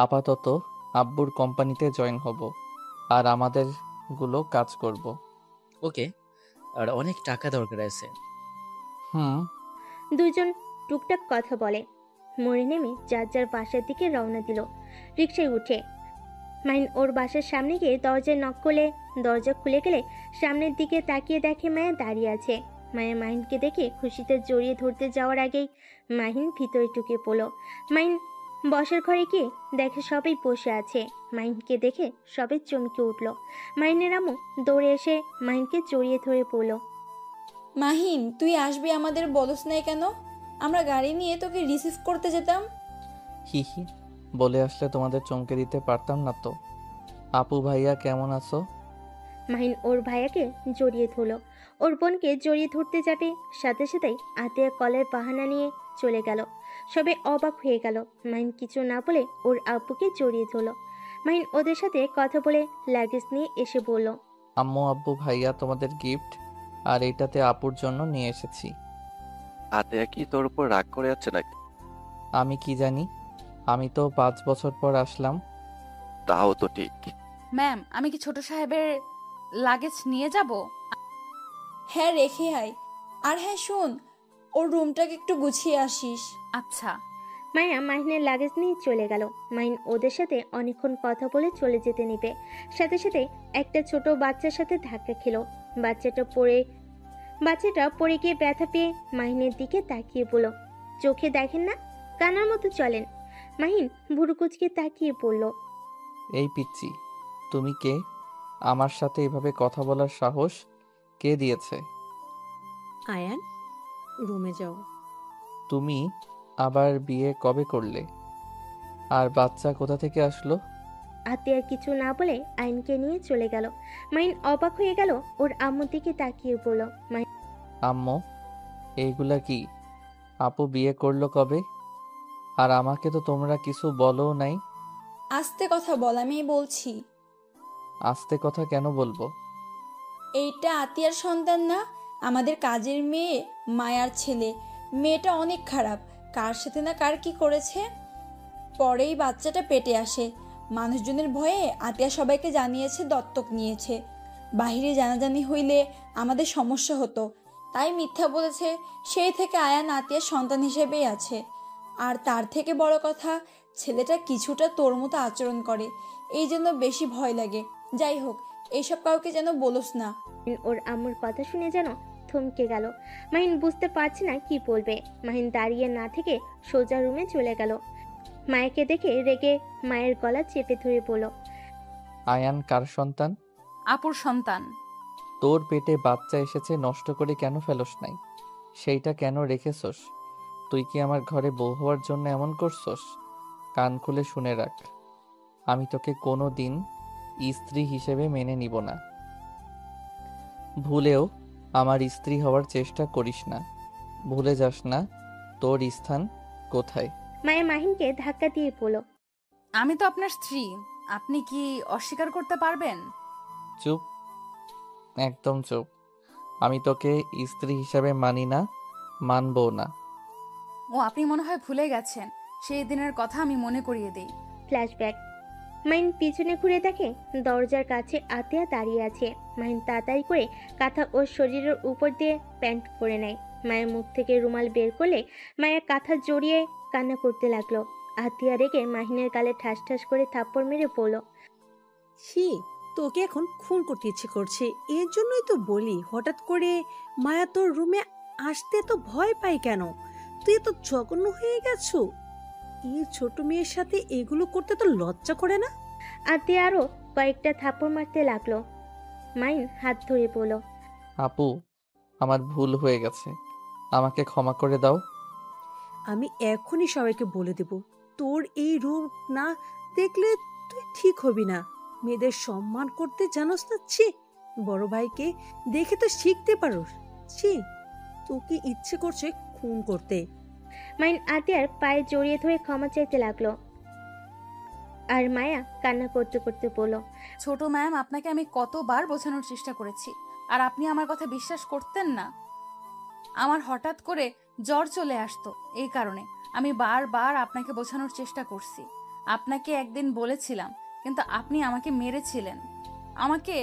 আপাতত আব্বুর কোম্পানিতে জয়েন হব আর আমাদের গুলো কাজ করব। ওকে, আর অনেক টাকা দরকার আছে। হুম। দুইজন টুকটাক কথা বলে। মোড়ে নেমে যার যার বাসার দিকে রওনা দিল। রিকশায় উঠে মাহিন ওর বাসার সামনে গিয়ে দরজায় নক করলে দরজা খুলে গেলে সামনের দিকে তাকিয়ে দেখে মায়া দাঁড়িয়ে আছে। মায়া মাহিনকে দেখে খুশিতে জড়িয়ে ধরতে যাওয়ার আগেই মাহিন ভিতরে ঢুকে পড়ল। মাহিন বসার ঘরে গিয়ে দেখে সবাই বসে আছে। মাহিনকে দেখে সবাই চমকে উঠল। মাহিনের আম্মু দৌড়ে এসে মাহিনকে জড়িয়ে ধরে পড়ল। মাহিন, তুই আসবি আমাদের বলস নাই কেন? আমরা গাড়ি নিয়ে তোকে রিসিভ করতে যেতাম। হি হি, বলে আসলে তোমাদের চমকে দিতে পারতাম না তো। আপু ভাইয়া কেমন আছো? মাহিন ওর ভাইয়াকে জড়িয়ে ধরল। ওর বোনকে জড়িয়ে ধরতে যাবে, সাথে সাথেই আতিয়া কলের বাহানা নিয়ে চলে গেল। সবাই অবাক হয়ে গেল। মাহিন কিছু না বলে ওর আব্বুকে জড়িয়ে ধরল। মাহিন ওদের সাথে কথা বলে লাগেজ নিয়ে এসে বলল, আম্মু আব্বু ভাইয়া তোমাদের গিফট, আর এইটাতে আপুর জন্য নিয়ে এসেছি। আতেয়া কি তোর উপর রাগ করে যাচ্ছে নাকি? আমি কি জানি, আমি তো 5 বছর পর আসলাম। তাও তো ঠিক। ম্যাম, আমি কি ছোট সাহেবের লাগেজ নিয়ে যাব? হ্যাঁ, রেখে আয়। আর হ্যাঁ শোন, ওর রুমটাকে একটু গুছিয়ে আসিস। আচ্ছা। মায়া মাহিনের লাগেজ নিয়ে চলে গেল। মাহিন ওদের সাথে অনেকক্ষণ কথা বলে চলে যেতে নিবে, সাথে সাথে একটা ছোট বাচ্চার সাথে ধাক্কা খেলো। বাচ্চাটা পড়ে গিয়ে ব্যথা পেয়ে মাহিনের দিকে তাকিয়ে বলল, চোখে দেখেন না, কানার মতো চলেন। মাহিন ভুরু কুচকে তাকিয়ে পড়ল। এই পিচ্চি, তুমি কে? আমার সাথে এভাবে কথা বলার সাহস কে দিয়েছে? আয়ান, রুমে যাও। তুমি আবার বিয়ে কবে করলে? আর বাচ্চা কোথা থেকে আসলো? আতিয়ার কিছু না বলে আইনকে নিয়ে চলে গেল। মাহিন অবাক হয়ে গেল, ওর আম্মুর দিকে তাকিয়ে পড়ল। আম্মু, এইগুলা কি? আপু বিয়ে করলো কবে? আর আমাকে তো তোমরা কিছু বলো নাই। আস্তে কথা বল, আমি বলছি। আস্তে কথা কেন বলবো? এইটা আতিয়ার সন্তান না, আমাদের কাজের মেয়ে মায়ার ছেলে। মেয়েটা অনেক খারাপ, কার সাথে না কার কি করেছে। পরেই বাচ্চাটা পেটে আসে। মানুষজনের ভয়ে আতিয়া সবাইকে জানিয়েছে দত্তক নিয়েছে। বাহিরে জানাজানি হইলে আমাদের সমস্যা হতো, তাই মিথ্যা বলেছে। সেই থেকে আয়ান আতিয়ার সন্তান হিসেবেই আছে। আর তার থেকে বড় কথা, ছেলেটা কিছুটা তোর মতো আচরণ করে, এই জন্য বেশি ভয় লাগে। যাই হোক, এইসব কাউকে যেন বলোস না। মাহিন ওর আম্মুর কথা শুনে যেন থমকে গেল। মাহিন বুঝতে পারছে না কি বলবে। মাহিন দাঁড়িয়ে না থেকে সোজা রুমে চলে গেল। মায়াকে দেখে রেগে মায়ের গলা চেপে ধরে বলল, আয়ান কার সন্তান? আপুর সন্তান। তোর পেটে বাচ্চা এসেছে, নষ্ট করে কেন ফেলোস নাই? সেইটা কেন রেখেছস? তুই কি আমার ঘরে বউ হওয়ার জন্য এমন করছস? কান খুলে শুনে রাখ, আমি তোকে কোনো দিন স্ত্রী হিসেবে মেনে নিব না। ভুলেও আমার স্ত্রী হওয়ার চেষ্টা করিস না। ভুলে যাস না তোর স্থান কোথায়। মায়া মাহিনকে ধাক্কা দিয়ে বলল, আমি তো আপনার স্ত্রী, আপনি কি অস্বীকার করতে পারবেন? চুপ, একদম চুপ। আমি তোকে স্ত্রী হিসেবে মানি না, মানবো না। ও, আপনি মনে হয় ভুলে গেছেন, সেই দিনের কথা আমি মনে করিয়ে দিই। ফ্ল্যাশব্যাক। মাহিন পিছনে ঘুরে দেখে দরজার কাছে আতিয়া দাঁড়িয়ে আছে। মাহিন তাড়াতাড়ি করে কাঁথা ওর শরীরের উপর দিয়ে প্যান্ট পরে নেয়। মায়ের মুখ থেকে রুমাল বের করলে মায়ের কাঁথা জড়িয়ে কান্না করতে লাগলো। আতিয়া রেগে মাহিনের গালে ঠাস ঠাস করে থাপ্পড় মেরে বলল, ছি, তোকে এখন খুন করতে ইচ্ছে করছে। এর জন্যই তো বলি, হঠাৎ করে মায়া তোর রুমে আসতে তো ভয় পাই কেন? তুই তো জঘন্য হয়ে গেছো। এই ছোট মেয়ের সাথে এগুলো করতে তো লজ্জা করে না? আতিয়া আরো কয়েকটা থাপ্পড় মারতে লাগলো। মাহিন হাত ধরে বলল, আপু, আমার ভুল হয়ে গেছে, আমাকে ক্ষমা করে দাও। আমি এখনই সবাইকে বলে দেব, তোর এই রূপ না দেখলে তুই ঠিক হবি না। মেয়েদের সম্মান করতে জানোস না? ছি, বড় ভাইকে দেখে তো শিখতে পারোস। ছি, তোকে ইচ্ছে করছে খুন করতে। মাহিন আতিয়ার পায়ে জড়িয়ে ধরে ক্ষমা চাইতে লাগলো। আর মায়া কান্না করতে করতে বলল, ছোট ম্যাম, আপনাকে আমি কতবার বোঝানোর চেষ্টা করেছি, আর আপনি আমার কথা বিশ্বাস করতেন না। আমার হঠাৎ করে জ্বর চলে আসতো, এই কারণে আমি বারবার আপনাকে বোঝানোর চেষ্টা করছি। আপনাকে একদিন বলেছিলাম, কিন্তু আপনি আমাকে মেরেছিলেন, আমাকে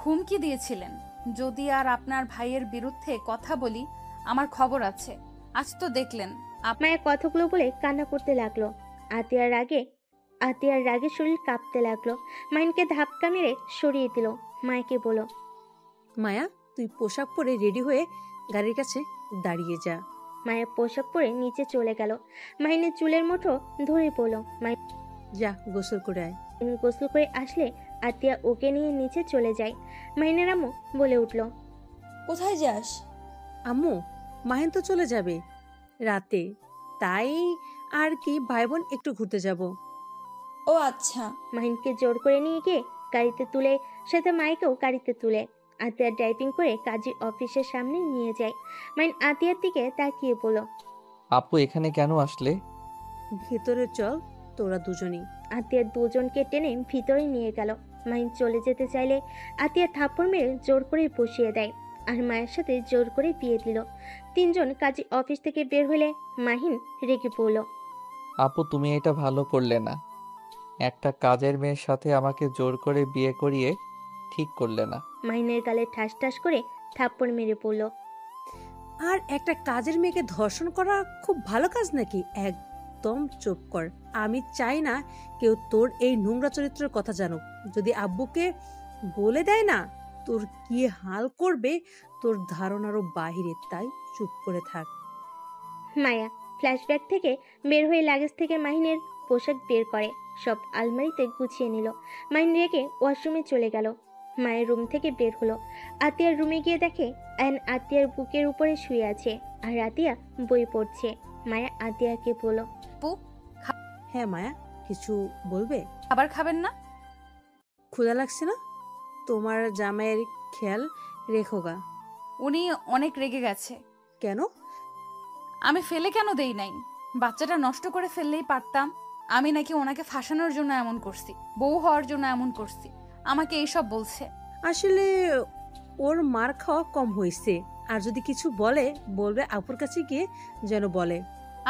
হুমকি দিয়েছিলেন। যদি আর আপনার ভাইয়ের বিরুদ্ধে কথা বলি, আমার খবর আছে। আজ তো দেখলেন মায়া কথাগুলো বলে কান্না করতে লাগলো। আতিয়ার রাগে শরীর কাঁপতে লাগলো। মাহিনকে ধাক্কা মেরে সরিয়ে দিল। মায়াকে বলল, মায়া, তুই পোশাক পরে রেডি হয়ে গাড়ির কাছে দাঁড়িয়ে যা। মায়া পোশাক পরে নিচে চলে গেল। মাহিনের চুলের মুঠো ধরে পড়ল। মাহিন যা গোসল করে আয়। গোসল করে আসলে আতিয়া ওকে নিয়ে নিচে চলে যায়। মাহিনের আম্মু বলে উঠল, কোথায় যাস? আম্মু, মাহিন তো চলে যাবে রাতে, তাই আর কি ভাই বোন একটু ঘুরতে যাব। ও আচ্ছা। মাহিনকে জোর করে নিয়ে গিয়ে গাড়িতে তুলে, সাথে মাইকেও গাড়িতে তুলে আতিয়ার ড্রাইভিং করে কাজী অফিসের সামনে নিয়ে যায়। মাহিন আতিয়ার দিকে তাকিয়ে বলল, আপু এখানে কেন আসলে? ভেতরে চল, তোরা দুজনেই। আতিয়ার দুজনকে টেনে ভিতরে নিয়ে গেল। মাহিন চলে যেতে চাইলে আতিয়া থাপ্পড় মেরে জোর করে বসিয়ে দেয় আর মায়ের সাথে জোর করে বিয়ে দিল। তিনজন কাজী অফিস থেকে বের হলে মাহিন রেগে পড়ল। আপু তুমি এটা ভালো করলে না। একটা কাজের মেয়ের সাথে আমাকে জোর করে বিয়ে করিয়ে ঠিক করলে না। মাহিনের গালে ঠাস ঠাস করে থাপ্পড় মেরে পড়ল। আর একটা কাজের মেয়েকে ধর্ষণ করা খুব ভালো কাজ নাকি? একদম চুপ কর। আমি চাই না কেউ তোর এই নোংরা চরিত্রের কথা জানুক। যদি আব্বুকে বলে দেয় না, তোর কি হাল করবে তোর ধারণারও বাহিরে, তাই চুপ করে থাক। মায়া ফ্ল্যাশব্যাক থেকে বের হয়ে লাগেজ থেকে মাহিনের পোশাক বের করে, সব আলমারিতে গুছিয়ে নিল। মাহিন রেগে ওয়াশরুমে চলে গেল। মায়ের রুম থেকে বের হলো। আতিয়ার রুমে গিয়ে দেখে আয়ন আতিয়ার বুকের উপরে শুয়ে আছে আর আতিয়া বই পড়ছে। মায়া আতিয়াকে বলল, আপু, হ্যাঁ মায়া, কিছু বলবে? খাবার খাবেন না? ক্ষুধা লাগছে না? তোমার জামাইয়ের খেয়াল রেখো গা। উনি অনেক রেগে গেছে। কেন? আমি ফেলে কেন দেই নাই? বাচ্চাটা নষ্ট করে ফেললেই পারতাম। আমি নাকি ওনাকে ফাঁসানোর জন্য এমন করছি, বউ হওয়ার জন্য এমন করছি, আমাকে এইসব বলছে। আসলে ওর মার খাওয়া কম হয়েছে, আর যদি কিছু বলবে আপুর কাছে গিয়ে যেন বলে।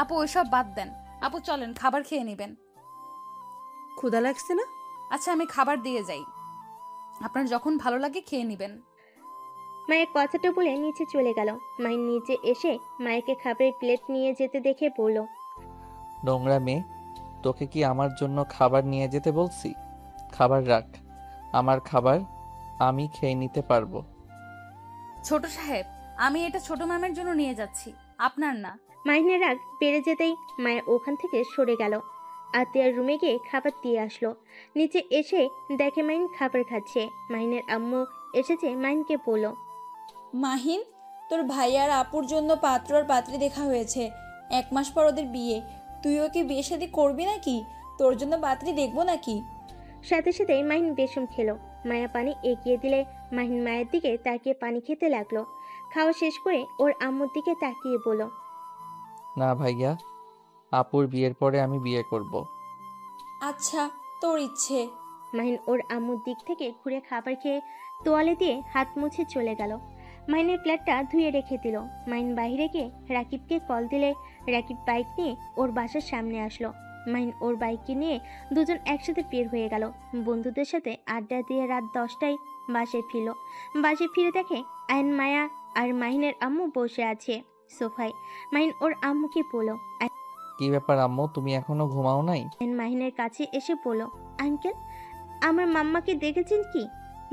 আপু ওইসব বাদ দেন। আপু চলেন খাবার খেয়ে নেবেন। ক্ষুধা লাগছে না? আচ্ছা আমি খাবার দিয়ে যাই, আপনার যখন ভালো লাগে খেয়ে নেবেন। মায়ের কথাটা বলে নিচে চলে গেল। মায়ের নিচে এসে মায়েকে খাবারের প্লেট নিয়ে যেতে দেখে বলল, নোংরা মেয়ে, তোকে কি আমার জন্য খাবার নিয়ে যেতে বলছি? খাবার রাখ, আমার খাবার আমি খেয়ে নিতে পারবো। ছোট সাহেব, আমি এটা ছোট ম্যামের জন্য নিয়ে যাচ্ছি, আপনার না। মাহিনের রাগ বেড়ে যেতেই মায়া ওখান থেকে সরে গেল। আতিয়ার রুমে গিয়ে খাবার দিয়ে আসলো। নিচে এসে দেখে মাহিন খাবার খাচ্ছে। মাহিনের আম্মু এসেছে। মাহিনকে বলল, মাহিন, তোর ভাই আর আপুর জন্য পাত্র আর পাত্রী দেখা হয়েছে। 1 মাস পর ওদের বিয়ে। তুই ওকে বিয়ে শাদী করবি নাকি? তোর জন্য পাত্রী দেখবো নাকি? সাথে সাথেই মাহিন বেসম খেলো। মায়া পানি এগিয়ে দিলে মাহিন মায়ের দিকে তাকিয়ে পানি খেতে লাগলো। খাওয়া শেষ করে ওর আম্মুর দিকে তাকিয়ে বলল, না ভাইয়া, আপুর বিয়ের পরে আমি বিয়ে করব। আচ্ছা, তোর ইচ্ছে। মাহিন ওর আম্মুর দিক থেকে ঘুরে খাবার খেয়ে তোয়ালে দিয়ে হাত মুছে চলে গেল। মাহিনের প্লেটটা ধুয়ে রেখে দিল। মাহিন বাইরে গিয়ে রাকিবকে কল দিলে রাকিব বাইক নিয়ে ওর বাসার সামনে আসলো। মাহিন ওর বাইককে নিয়ে দুজন একসাথে বের হয়ে গেল। বন্ধুদের সাথে আড্ডা দিয়ে রাত 10টায় বাসায় ফিরল। বাসায় ফিরে দেখে আয়ন, মায়া আর মাহিনের আম্মু বসে আছে সোফায়। মাহিন ওর আম্মুকে বলল, কি ব্যাপার আম্মু, তুমি এখনো ঘুমাও নাই? আয়ন মাহিনের কাছে এসে বলল, আঙ্কেল, আমার মাম্মাকে দেখেছেন কি?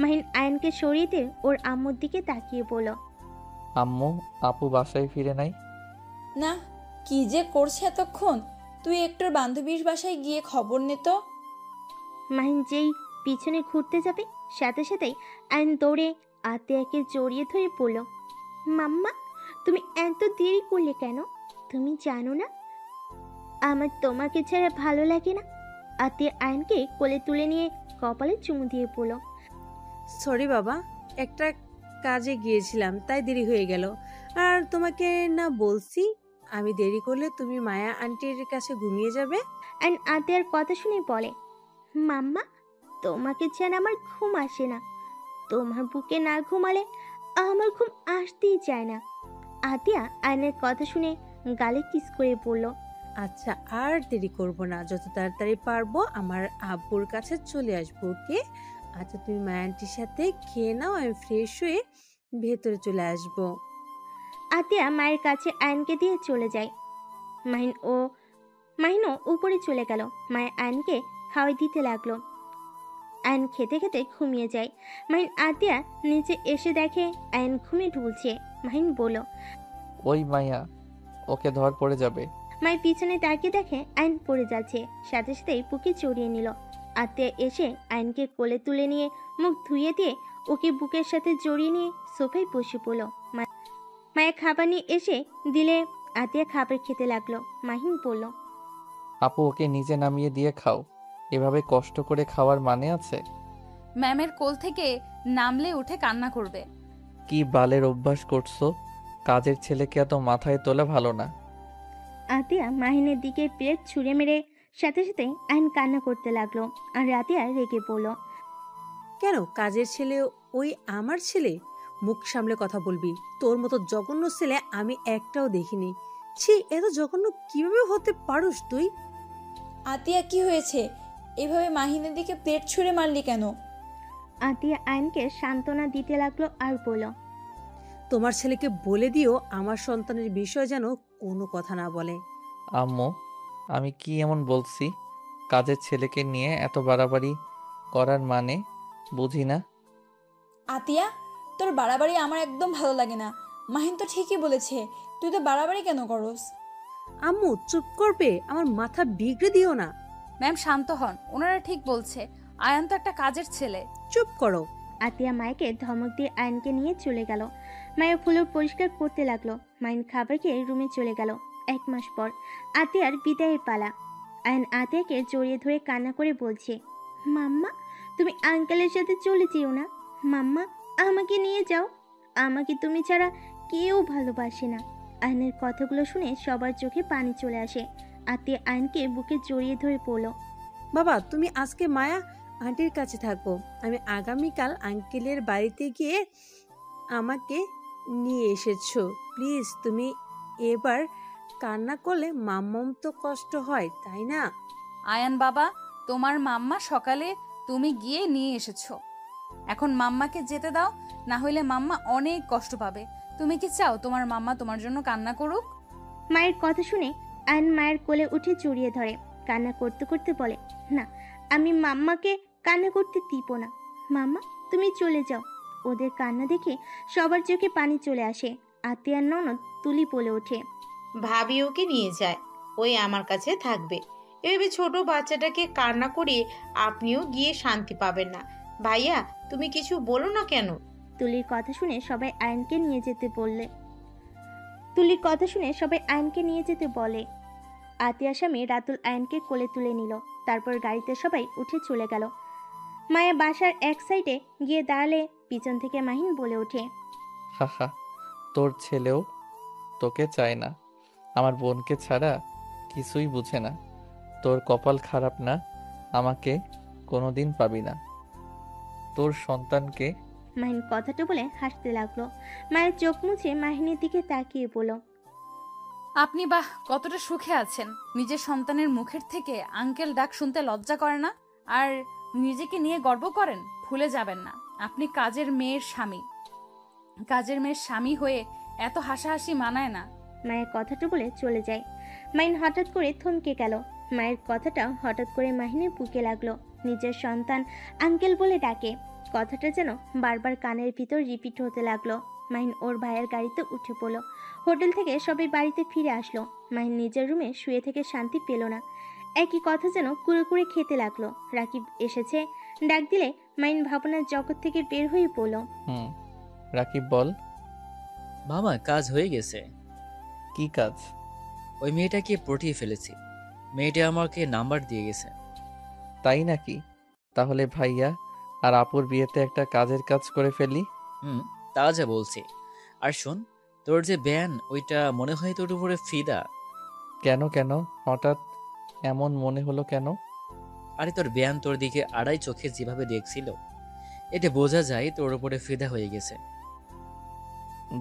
মাহিন আয়নকে সরিয়ে দিয়ে ওর আম্মুর দিকে তাকিয়ে বলল, আম্মু, আপু বাসায় ফিরে নাই? না, কি যে করছে এতক্ষণ। তুই একটু বান্ধবীর বাসায় গিয়ে খবর নে তো। মাহিন যেই পিছনে ঘুরতে যাবে সাথে সাথেই আয়ন দৌড়ে আতিয়াকে জড়িয়ে ধরে বলল, মাম্মা, তুমি এত দেরি করলে কেন? তুমি জানো না আমার তোমাকে ছাড়া ভালো লাগে না? আতিয়া আয়নকে কোলে তুলে নিয়ে কপালে চুমু দিয়ে বলল, সরি বাবা, একটা কাজে গিয়েছিলাম তাই দেরি হয়ে গেল। আর তোমাকে না বলছি, আমি দেরি করলে তুমি মায়া আন্টির কাছে ঘুমিয়ে যাবে। আয়ন আতিয়ার কথা শুনে বলে, মাম্মা, তোমাকে ছাড়া আমার ঘুম আসে না। তোমার বুকে না ঘুমালে আমার ঘুম আসতেই চায় না। আতিয়া আয়নের কথা শুনে গালে কিস করে বলল, আচ্ছা, আর দেরি করব না, যত তাড়াতাড়ি পারবো আমার আব্বুর কাছে চলে আসবো। ওকে, আচ্ছা তুমি মায়া আন্টির সাথে খেয়ে নাও, আমি ফ্রেশ হয়ে ভেতরে চলে আসবো। আতিয়া মায়ের কাছে আয়নকে দিয়ে চলে যায়। মাহিন ও মাহিনও উপরে চলে গেল। মায়ের আয়নকে খাওয়াই দিতে লাগলো। আয়ন খেতে খেতে ঘুমিয়ে যায়। মাহিন আতিয়া নিচে এসে দেখে আয়ন ঘুমিয়ে ঢুলছে। মাহিন বলল, ওই মাইয়া, ওকে ধর পড়ে যাবে। মায়ের পিছনে তাকিয়ে দেখে আয়ন পড়ে যাচ্ছে। সাথে সাথেই বুকে জড়িয়ে নিল। আত্মীয় এসে আয়নকে কোলে তুলে নিয়ে মুখ ধুয়ে দিয়ে ওকে বুকের সাথে জড়িয়ে নিয়ে সোফায় বসে পড়ল। মায়া খাবার নিয়ে এসে দিলে আতিয়া খাবার খেতে লাগলো। মাহিন বলল, আপু, ওকে নিচে নামিয়ে দিয়ে খাও। এভাবে কষ্ট করে খাওয়ার মানে আছে? ম্যামের কোল থেকে নামলে উঠে কান্না করবে। কি বালের অভ্যাস করছো? কাজের ছেলেকে এত মাথায় তোলা ভালো না। আতিয়া মাহিনের দিকে প্লেট ছুঁড়ে মেরে সাথে সাথে আয়ন কান্না করতে লাগলো। আর আতিয়া রেগে পড়ল। কেন, কাজের ছেলে ওই আমার ছেলে? মুখ সামলে কথা বলবি। তোর মতো জঘন্য ছেলে আমি একটাও দেখিনি। ছি, এত জঘন্য কিভাবে হতে পারোস তুই? আতিয়া কি হয়েছে? এভাবে মাহিনের দিকে প্লেট ছুঁড়ে মারলি কেন? আতিয়া আয়নকে সান্ত্বনা দিতে লাগলো আর বলল, তোমার ছেলেকে বলে দিও আমার সন্তানের বিষয়ে যেন কোনো কথা না বলে। আম্মু, আমি কি এমন বলছি? কাজের ছেলেকে নিয়ে এত বাড়াবাড়ি করার মানে বুঝি না। আতিয়া, তোর বাড়াবাড়ি আমার একদম ভালো লাগে না। মাহিন তো ঠিকই বলেছে, তুই তো বাড়াবাড়ি কেন করস? আম্মু চুপ করবে, আমার মাথা বিগড়ে দিও না। ম্যাম শান্ত হন, ওনারা ঠিক বলছে। আয়ান তো একটা কাজের ছেলে। চুপ করো। আতিয়া মায়কে ধমক দিয়ে আয়নকে নিয়ে চলে গেল। মায়ের ফ্লোর পরিষ্কার করতে লাগলো। মাইন খাবার খেয়ে রুমে চলে গেল। 1 মাস পর আতিয়ার বিদায়ের পালা। আয়ন আতিয়াকে জড়িয়ে ধরে কান্না করে বলছে, মাম্মা, তুমি আঙ্কেলের সাথে চলে যেও না। মাম্মা, আমাকে নিয়ে যাও। আমাকে তুমি ছাড়া কেউ ভালোবাসে না। আয়নের কথাগুলো শুনে সবার চোখে পানি চলে আসে। আতিয়া আয়নকে বুকে জড়িয়ে ধরে পড়ল। বাবা, তুমি আজকে মায়া আন্টির কাছে থাকো, আমি আগামীকাল আঙ্কেলের বাড়িতে গিয়ে আমাকে নিয়ে এসেছো। প্লিজ, তুমি এবার কান্না করলে মাম্মাম তো কষ্ট হয়, তাই না? আয়ান বাবা, তোমার মাম্মা সকালে তুমি গিয়ে নিয়ে এসেছো। এখন মাম্মাকে যেতে দাও, না হলে মাম্মা অনেক কষ্ট পাবে। তুমি কি চাও তোমার মাম্মা তোমার জন্য কান্না করুক? মায়ের কথা শুনে আয়ন মায়ের কোলে উঠে জড়িয়ে ধরে। কান্না করতে করতে বলে, না, আমি মাম্মাকে কান্না করতে দিব না। মাম্মা, তুমি চলে যাও। ওদের কান্না দেখে সবার চোখে পানি চলে আসে। আতিয়ার ননদ তুলি বলে ওঠে, ভাবি ওকে নিয়ে যায়, ওই আমার কাছে থাকবে। এভাবে ছোট বাচ্চাটাকে কান্না করিয়ে আপনিও গিয়ে শান্তি পাবেন না। ভাইয়া, তুমি কিছু বলো না কেন? তুলির কথা শুনে সবাই আয়নকে নিয়ে যেতে বললে তুলির কথা শুনে সবাই আয়নকে নিয়ে যেতে বলে। আতিয়ার স্বামী রাতুল আয়নকে কোলে তুলে নিল। তারপর গাড়িতে সবাই উঠে চলে গেল। মায়া বাসার এক সাইডে গিয়ে দাঁড়ালে পিছন থেকে মাহিন বলে ওঠে, হাহা, তোর ছেলেও তোকে চায় না। আমার বোনকে ছাড়া কিছুই বুঝে না। তোর কপাল খারাপ না, আমাকে কোনোদিন পাবি না। তোর সন্তানকে। মাহিন কথাটা বলে হাসতে লাগলো। মায়ের চোখ মুছে মাহিনের দিকে তাকিয়ে বলল, আপনি বাহ কতটা সুখে আছেন। নিজের সন্তানের মুখের থেকে আঙ্কেল ডাক শুনতে লজ্জা করে না? আর নিজেকে নিয়ে গর্ব করেন? ভুলে যাবেন না, আপনি কাজের মেয়ের স্বামী। কাজের মেয়ের স্বামী হয়ে এত হাসাহাসি মানায় না। মায়ের কথাটা বলে চলে যায়। মাহিন হঠাৎ করে থমকে গেল। মায়ের কথাটা হঠাৎ করে মাহিনের বুকে লাগলো। নিজের সন্তান আঙ্কেল বলে ডাকে। কথাটা যেন বারবার কানের ভিতর রিপিট হতে লাগলো। মাহিন ওর ভাইয়ের গাড়িতে উঠে পড়ল। হোটেল থেকে সবাই বাড়িতে ফিরে আসলো। মাহিন নিজের রুমে শুয়ে থেকে শান্তি পেল না। একই কথা যেন কুড়ে কুড়ে খেতে লাগলো। রাকিব এসেছে ডাক দিলে মাহিন ভাবনার জগৎ থেকে বের হয়ে পড়ল। রাকিব বল। মামা, কাজ হয়ে গেছে। কি কাজ? ওই মেয়েটাকে পটিয়ে ফেলেছি। মেয়েটা আমাকে নাম্বার দিয়ে গেছে। তাই নাকি? তাহলে ভাইয়া আর আপুর বিয়েতে একটা কাজের কাজ করে ফেলি। তা যা বলছি। আর শোন, তোর যে ব্যান, ওইটা মনে হয় তোর উপরে ফিদা। কেন কেন হঠাৎ এমন মনে হলো কেন? আরে তোর ব্যান তোর দিকে আড়াই চোখে যেভাবে দেখছিল, এটা বোঝা যায় তোর উপরে ফিদা হয়ে গেছে।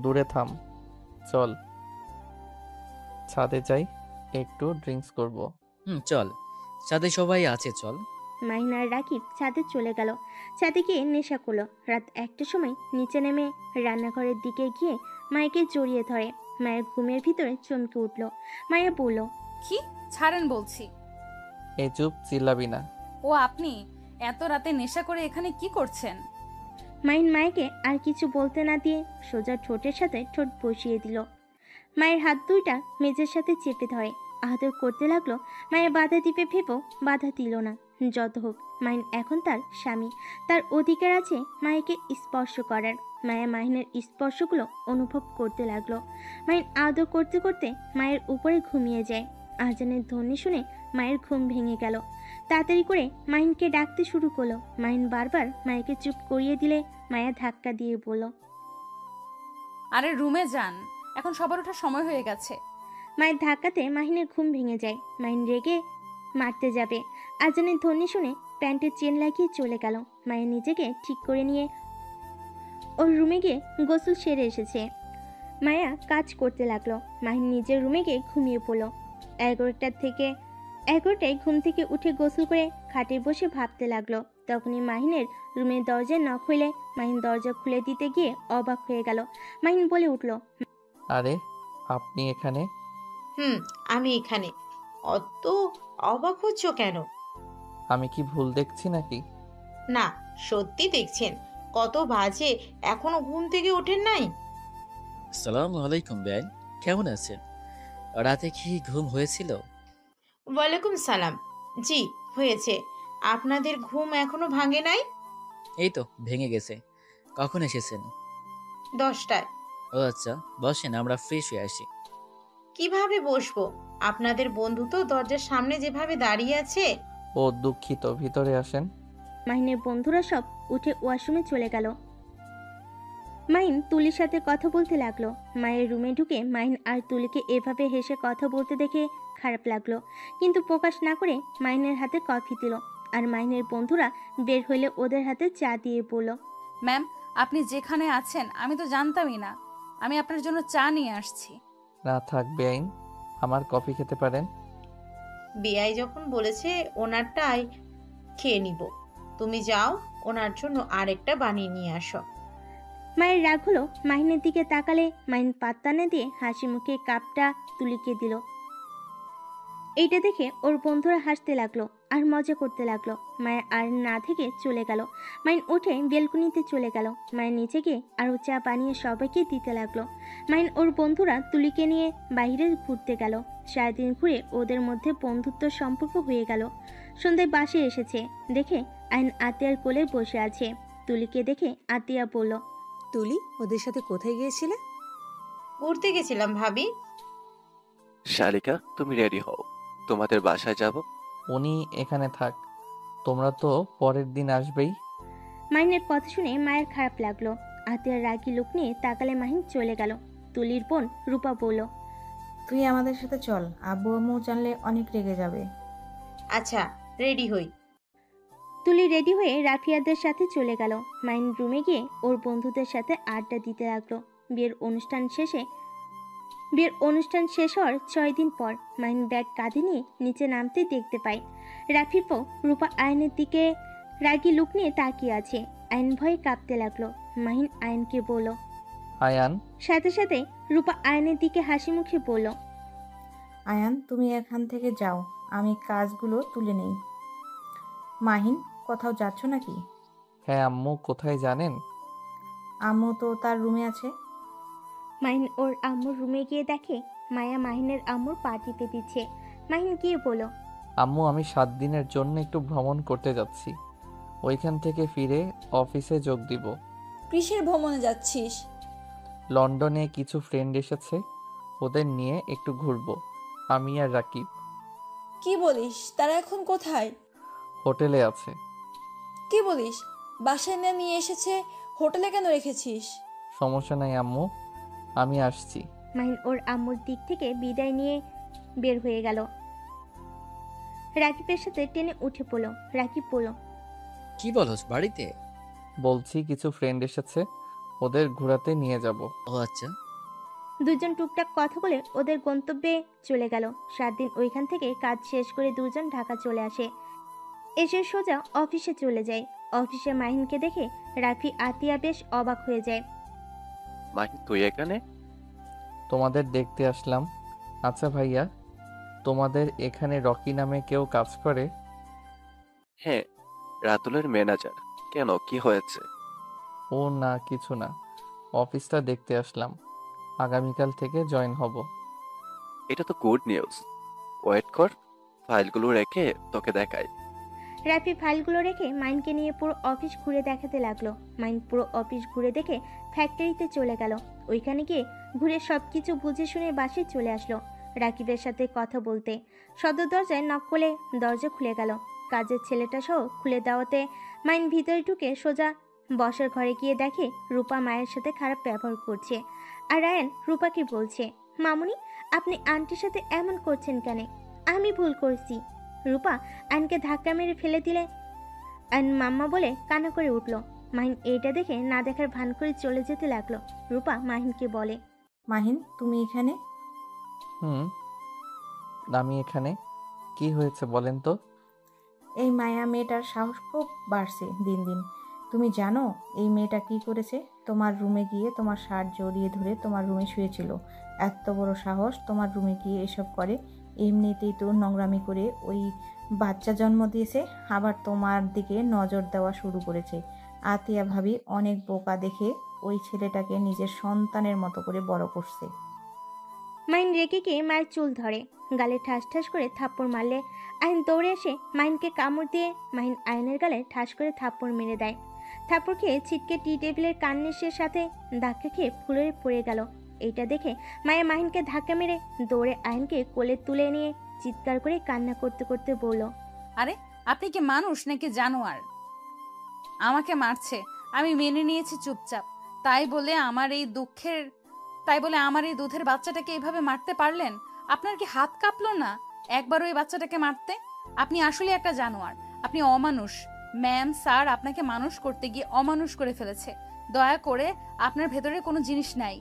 দূরে থাম, চল ছাদে যাই। একটু ড্রিঙ্কস করব। চল, সাথে সবাই আছে, চল। মাহিন আর রাকিব ছাদে চলে গেল। ছাদে গিয়ে নেশা করলো। রাত 1টার সময় নিচে নেমে রান্নাঘরের দিকে গিয়ে মায়াকে জড়িয়ে ধরে। মায়ের ঘুমের ভিতরে চমকে উঠল। মায়া বলল, কি ছাড়েন বলছি। এই চুপ, চিল্লাবি না। ও আপনি এত রাতে নেশা করে এখানে কি করছেন? মাহিন মায়াকে আর কিছু বলতে না দিয়ে সোজা ঠোঁটের সাথে ঠোঁট বসিয়ে দিল। মায়ের হাত দুইটা মেজের সাথে চেপে ধরে আদর করতে লাগলো। মায়া বাধা দিবে ভেবেও বাধা দিল না। যত হোক, মাহিন এখন তার স্বামী, তার অধিকার আছে মায়াকে স্পর্শ করার। মায়া মাহিনের স্পর্শগুলো অনুভব করতে লাগলো। মাহিন আদর করতে করতে মায়ের উপরে ঘুমিয়ে যায়। আজানের ধ্বনি শুনে মায়ের ঘুম ভেঙে গেল। তাড়াতাড়ি করে মাহিনকে ডাকতে শুরু করলো। মাহিন বারবার মায়াকে চুপ করিয়ে দিলে মায়া ধাক্কা দিয়ে বলল, আরে রুমে যান, এখন সবার ওঠার সময় হয়ে গেছে। মায়ের ধাক্কাতে মাহিনের ঘুম ভেঙে যায়। মাহিন রেগে মারতে যাবে। আজানের ধ্বনি শুনে প্যান্টের চেন লাগিয়ে চলে গেল। মায়ের নিজেকে ঠিক করে নিয়ে ওর রুমে গিয়ে গোসল সেরে এসেছে। মায়া কাজ করতে লাগলো। মাহিন নিজের রুমে গিয়ে ঘুমিয়ে পড়লো। 11টায় ঘুম থেকে উঠে গোসল করে খাটে বসে ভাবতে লাগলো। তখনই মাহিনের রুমের দরজায় নক হইলে মাহিন দরজা খুলে দিতে গিয়ে অবাক হয়ে গেল। মাহিন বলে উঠল, আরে, আপনি এখানে? আমি এখানে। অত অবাক হচ্ছ কেন? আমি কি ভুল দেখছি নাকি? না, সত্যি দেখছেন। কত বাজে, এখনো ঘুম থেকে ওঠেন নাই? আসসালামু আলাইকুম বেআইন, কেমন আছেন? রাতে কি ঘুম হয়েছিল? ওয়ালাইকুম সালাম। জি হয়েছে। আপনাদের ঘুম এখনো ভাঙে নাই? এই তো ভেঙে গেছে। কখন এসেছেন? 10টায়। ও আচ্ছা, বসেন, আমরা ফ্রেশ হয়ে আসি। কিভাবে বসবো? আপনাদের বন্ধু তো দরজার সামনে যেভাবে দাঁড়িয়ে আছে। ও দুঃখিত, ভিতরে আসেন। মাহিনের বন্ধুরা সব উঠে ওয়াশরুমে চলে গেল। মাহিন তুলির সাথে কথা বলতে লাগলো। মায়ের রুমে ঢুকে মাহিন আর তুলিকে এভাবে হেসে কথা বলতে দেখে খারাপ লাগলো, কিন্তু প্রকাশ না করে মাহিনের হাতে কফি দিল। আর মাহিনের বন্ধুরা বের হইলে ওদের হাতে চা দিয়ে বলল, ম্যাম, আপনি যেখানে আছেন আমি তো জানতামই না। আমি আপনার জন্য চা নিয়ে আসছি। না থাক বেআইন, আমার কফি খেতে পারেন। বিআই যখন বলেছে ওনারটাই খেয়ে নিব। তুমি যাও, ওনার জন্য আরেকটা বানিয়ে নিয়ে আসো। মায়ের রাগ হলো। মাহিনের দিকে তাকালে মাহিন পাত্তা না দিয়ে হাসি মুখে কাপটা তুলিকে দিল। এইটা দেখে ওর বন্ধুরা হাসতে লাগলো আর মজা করতে লাগলো। মায়া আর না থেকে চলে গেল। মাইন উঠে বেলকুনিতে চলে গেল। মায়ের নিচে গিয়ে আরও চা বানিয়ে সবাইকে দিতে লাগলো। মাইন ওর বন্ধুরা তুলিকে নিয়ে বাইরে ঘুরতে গেল। সারাদিন ঘুরে ওদের মধ্যে বন্ধুত্ব সম্পর্ক হয়ে গেল। সন্ধ্যায় বাসে এসেছে দেখে আইন আতিয়ার কোলে বসে আছে। তুলিকে দেখে আতিয়া বলল, তুলি, ওদের সাথে কোথায় গিয়েছিলে? ঘুরতে গেছিলাম ভাবি। শালিকা, তুমি রেডি হও, তোমাদের বাসায় যাব। উনি এখানে থাক, তোমরা তো পরের দিন আসবেই। মাহিনের কথা শুনে মায়ের খারাপ লাগলো। আতিয়ার রাগী লোক নিয়ে তাকালে মাহিন চলে গেল। তুলির বোন রূপা বলল, তুই আমাদের সাথে চল, আব্বু আম্মু জানলে অনেক রেগে যাবে। আচ্ছা, রেডি হই। তুলি রেডি হয়ে রাফিয়াদের সাথে চলে গেল। মাইন রুমে গিয়ে ওর বন্ধুদের সাথে আড্ডা দিতে লাগলো। বিয়ের অনুষ্ঠান শেষ হওয়ার 6 দিন পর মাইন ব্যাগ কাঁধে নিয়ে নিচে নামতে দেখতে পায় রাফির বউ রূপা আয়নের দিকে রাগী লুক নিয়ে তাকিয়ে আছে। আয়ন ভয়ে কাঁপতে লাগলো। মাহিন আয়নকে বলল, আয়ান। সাথে সাথে রূপা আয়নের দিকে হাসি মুখে বলল, আয়ান, তুমি এখান থেকে যাও, আমি কাজগুলো তুলে নেই। মাহিন, কোথাও যাচ্ছ নাকি? হ্যাঁ আম্মু, কোথায় জানেন? আম্মু তো তার রুমে আছে। মাহিন ওর আম্মুর রুমে গিয়ে দেখে মায়া মাহিনের আম্মুর পা টিপে দিচ্ছে। মাহিন গিয়ে বলল, আম্মু, আমি 7 দিনের জন্য একটু ভ্রমণ করতে যাচ্ছি, ওইখান থেকে ফিরে অফিসে যোগ দিব। কিসের ভ্রমণে যাচ্ছিস? লন্ডনে কিছু ফ্রেন্ড এসেছে, ওদের নিয়ে একটু ঘুরবো, আমি আর রাকিব। কি বলিস? তারা এখন কোথায়? হোটেলে আছে। কি বলিস? বাসায় না নিয়ে এসেছে, হোটেলে কেন রেখেছিস? সমস্যা নাই আম্মু, আমি আসছি। মাহিন ওর আম্মুর দিক থেকে বিদায় নিয়ে বের হয়ে গেল। রাকিবের সাথে টেনে উঠে পড়ল। রাকিব বলল, কি বলস বাড়িতে? বলছি কিছু ফ্রেন্ড এসেছে, ওদের ঘোরাতে নিয়ে যাব। ও আচ্ছা। দুজন টুকটাক কথা বলে ওদের গন্তব্যে চলে গেল। 7 দিন ওইখান থেকে কাজ শেষ করে দুজন ঢাকা চলে আসে। এসে সোজা অফিসে চলে যায়। অফিসে মাহিনকে দেখে রাফি আতিয়া বেশ অবাক হয়ে যায়। মাহিন তুই এখানে? তোমাদের দেখতে আসলাম। আচ্ছা ভাইয়া, তোমাদের এখানে রকি নামে কেউ কাজ করে? হ্যাঁ, রাতুলের ম্যানেজার। কেন, কি হয়েছে? ও না, কিছু না, অফিসটা দেখতে আসলাম। আগামীকাল থেকে জয়েন হব। এটা তো গুড নিউজ। ওয়েট কর, ফাইলগুলো রেখে তোকে দেখাই। রাফি ফাইলগুলো রেখে মাইনকে নিয়ে পুরো অফিস ঘুরে দেখাতে লাগলো। মাইন পুরো অফিস ঘুরে দেখে ফ্যাক্টরিতে চলে গেল। ওইখানে গিয়ে ঘুরে সবকিছু বুঝে শুনে বাসায় চলে আসলো রাকিবের সাথে কথা বলতে। সদর দরজায় নক করলে দরজা খুলে গেল। কাজের ছেলেটা সহ খুলে দেওয়াতে মাইন ভিতরে ঢুকে সোজা বসার ঘরে গিয়ে দেখে রূপা মায়ের সাথে খারাপ ব্যবহার করছে। আর আয়ান রূপাকে বলছে, মামুনি আপনি আন্টির সাথে এমন করছেন কেন? আমি ভুল করছি। রূপা আয়নকে ধাক্কা মেরে ফেলে দিলে আয়ন মাম্মা বলে কান্না করে উঠল। মাহিন এইটা দেখে না দেখার ভান করে চলে যেতে লাগলো। রূপা মাহিনকে বলে, মাহিন তুমি এখানে? হুম, আমি এখানে। কি হয়েছে বলেন তো? এই মায়া মেয়েটার সাহস খুব বাড়ছে দিন দিন। তুমি জানো এই মেয়েটা কি করেছে? তোমার রুমে গিয়ে তোমার শার্ট জড়িয়ে ধরে তোমার রুমে শুয়েছিল। এত বড় সাহস তোমার রুমে গিয়ে এসব করে? এমনিতেই তো নোংরামি করে ওই বাচ্চা জন্ম দিয়েছে, আবার তোমার দিকে নজর দেওয়া শুরু করেছে। আতিয়া ভাবি অনেক বোকা দেখে ওই ছেলেটাকে নিজের সন্তানের মতো করে বড় করছে। মাইন রেগে গিয়ে মায়ের চুল ধরে, গালে ঠাস ঠাস করে থাপ্পড় মারলে আইন দৌড়ে এসে মাইনকে কামড় দিয়ে মাইন আয়নের গালে ঠাস করে থাপ্পড় মেরে দেয়। থাপ্পড় খেয়ে ছিটকে টি টেবিলের কান্নেসের সাথে ধাক্কা খেয়ে ফুলে পড়ে গেল। এইটা দেখে মায়ের মাহিনকে ধাক্কা মেরে দৌড়ে আয়নকে কোলে তুলে নিয়ে চিৎকার করে কান্না করতে করতে বলল, আরে আপনি কি মানুষ নাকি জানোয়ার? আমাকে মারছে, আমি মেনে নিয়েছি চুপচাপ। তাই বলে আমার এই দুধের বাচ্চাটাকে এইভাবে মারতে পারলেন? আপনার কি হাত কাঁপলো না একবার ওই বাচ্চাটাকে মারতে? আপনি আসলে একটা জানোয়ার, আপনি অমানুষ। ম্যাম স্যার আপনাকে মানুষ করতে গিয়ে অমানুষ করে ফেলেছে। দয়া করে, আপনার ভেতরে কোনো জিনিস নাই।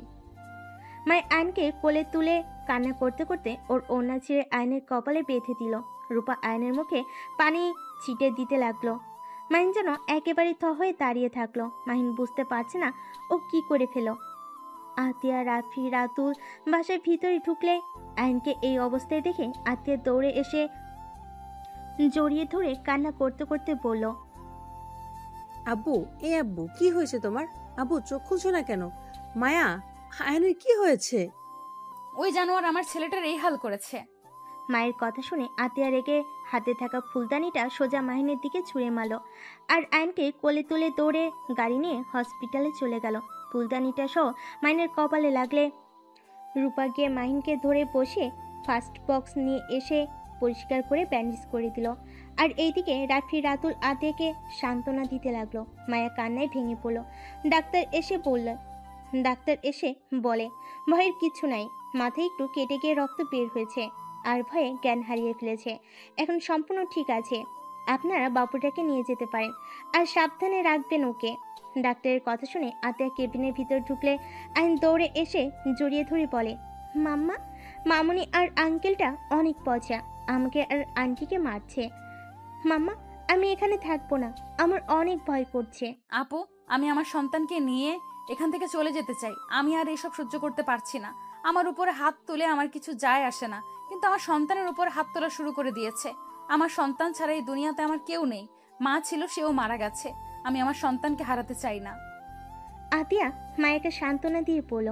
মায়ের আয়নকে কোলে তুলে কান্না করতে করতে ওর ওড়না ছিঁড়ে আয়নের কপালে বেঁধে দিল। রূপা আয়নের মুখে পানি ছিটে দিতে লাগলো। মাহিন যেন একেবারে থ হয়ে দাঁড়িয়ে থাকলো। মাহিন বুঝতে পারছে না ও কি করে ফেল। আতিয়া, রাফি, রাতুল বাসার ভিতরে ঢুকলে আয়নকে এই অবস্থায় দেখে আতিয়া দৌড়ে এসে জড়িয়ে ধরে কান্না করতে করতে বলল, আব্বু, আব্বু কি হয়েছে তোমার? আব্বু চোখ খুলছো না কেন? মায়া, আয়নের কি হয়েছে? ওই জানোয়ার আমার ছেলেটার এই হাল করেছে। মায়ের কথা শুনে আতিয়া রেগে হাতে থাকা ফুলদানিটা সোজা মাহিনের দিকে ছুঁড়ে মারল। আর আয়নকে কোলে তুলে দৌড়ে গাড়ি নিয়ে হসপিটালে চলে গেল। ফুলদানিটা সহ মাহিনের কপালে লাগলে রূপা গিয়ে মাহিনকে ধরে বসে ফার্স্ট বক্স নিয়ে এসে পরিষ্কার করে ব্যান্ডেজ করে দিল। আর এইদিকে রাফি রাতুল আতিয়াকে সান্ত্বনা দিতে লাগলো। মায়া কান্নায় ভেঙে পড়ল। ডাক্তার এসে বলে ভয়ের কিছু নাই, মাথায় একটু কেটে গিয়ে রক্ত বের হয়েছে আর ভয়ে জ্ঞান হারিয়ে ফেলেছে। এখন সম্পূর্ণ ঠিক আছে, আপনারা বাবুটাকে নিয়ে যেতে পারেন আর সাবধানে রাখবেন ওকে। ডাক্তারের কথা শুনে আতিয়া কেবিনের ভিতর ঢুকলে আইন দৌড়ে এসে জড়িয়ে ধরে বলে, মাম্মা, মামুনি আর আঙ্কেলটা অনেক পচা, আমাকে আর আন্টিকে মারছে। মাম্মা আমি এখানে থাকবো না, আমার অনেক ভয় করছে। আপু, আমি আমার সন্তানকে নিয়ে এখান থেকে চলে যেতে চাই। আমি আর এসব সহ্য করতে পারছি না। আমার উপরে হাত তুলে আমার কিছু যায় আসে না, কিন্তু আমার সন্তানের উপর হাত তোলা শুরু করে দিয়েছে। আমার সন্তান ছাড়া এই দুনিয়াতে আমার কেউ নেই। মা ছিল, সেও মারা গেছে। আমি আমার সন্তানকে হারাতে চাই না। আতিয়া মায়াকে সান্ত্বনা দিয়ে বলল,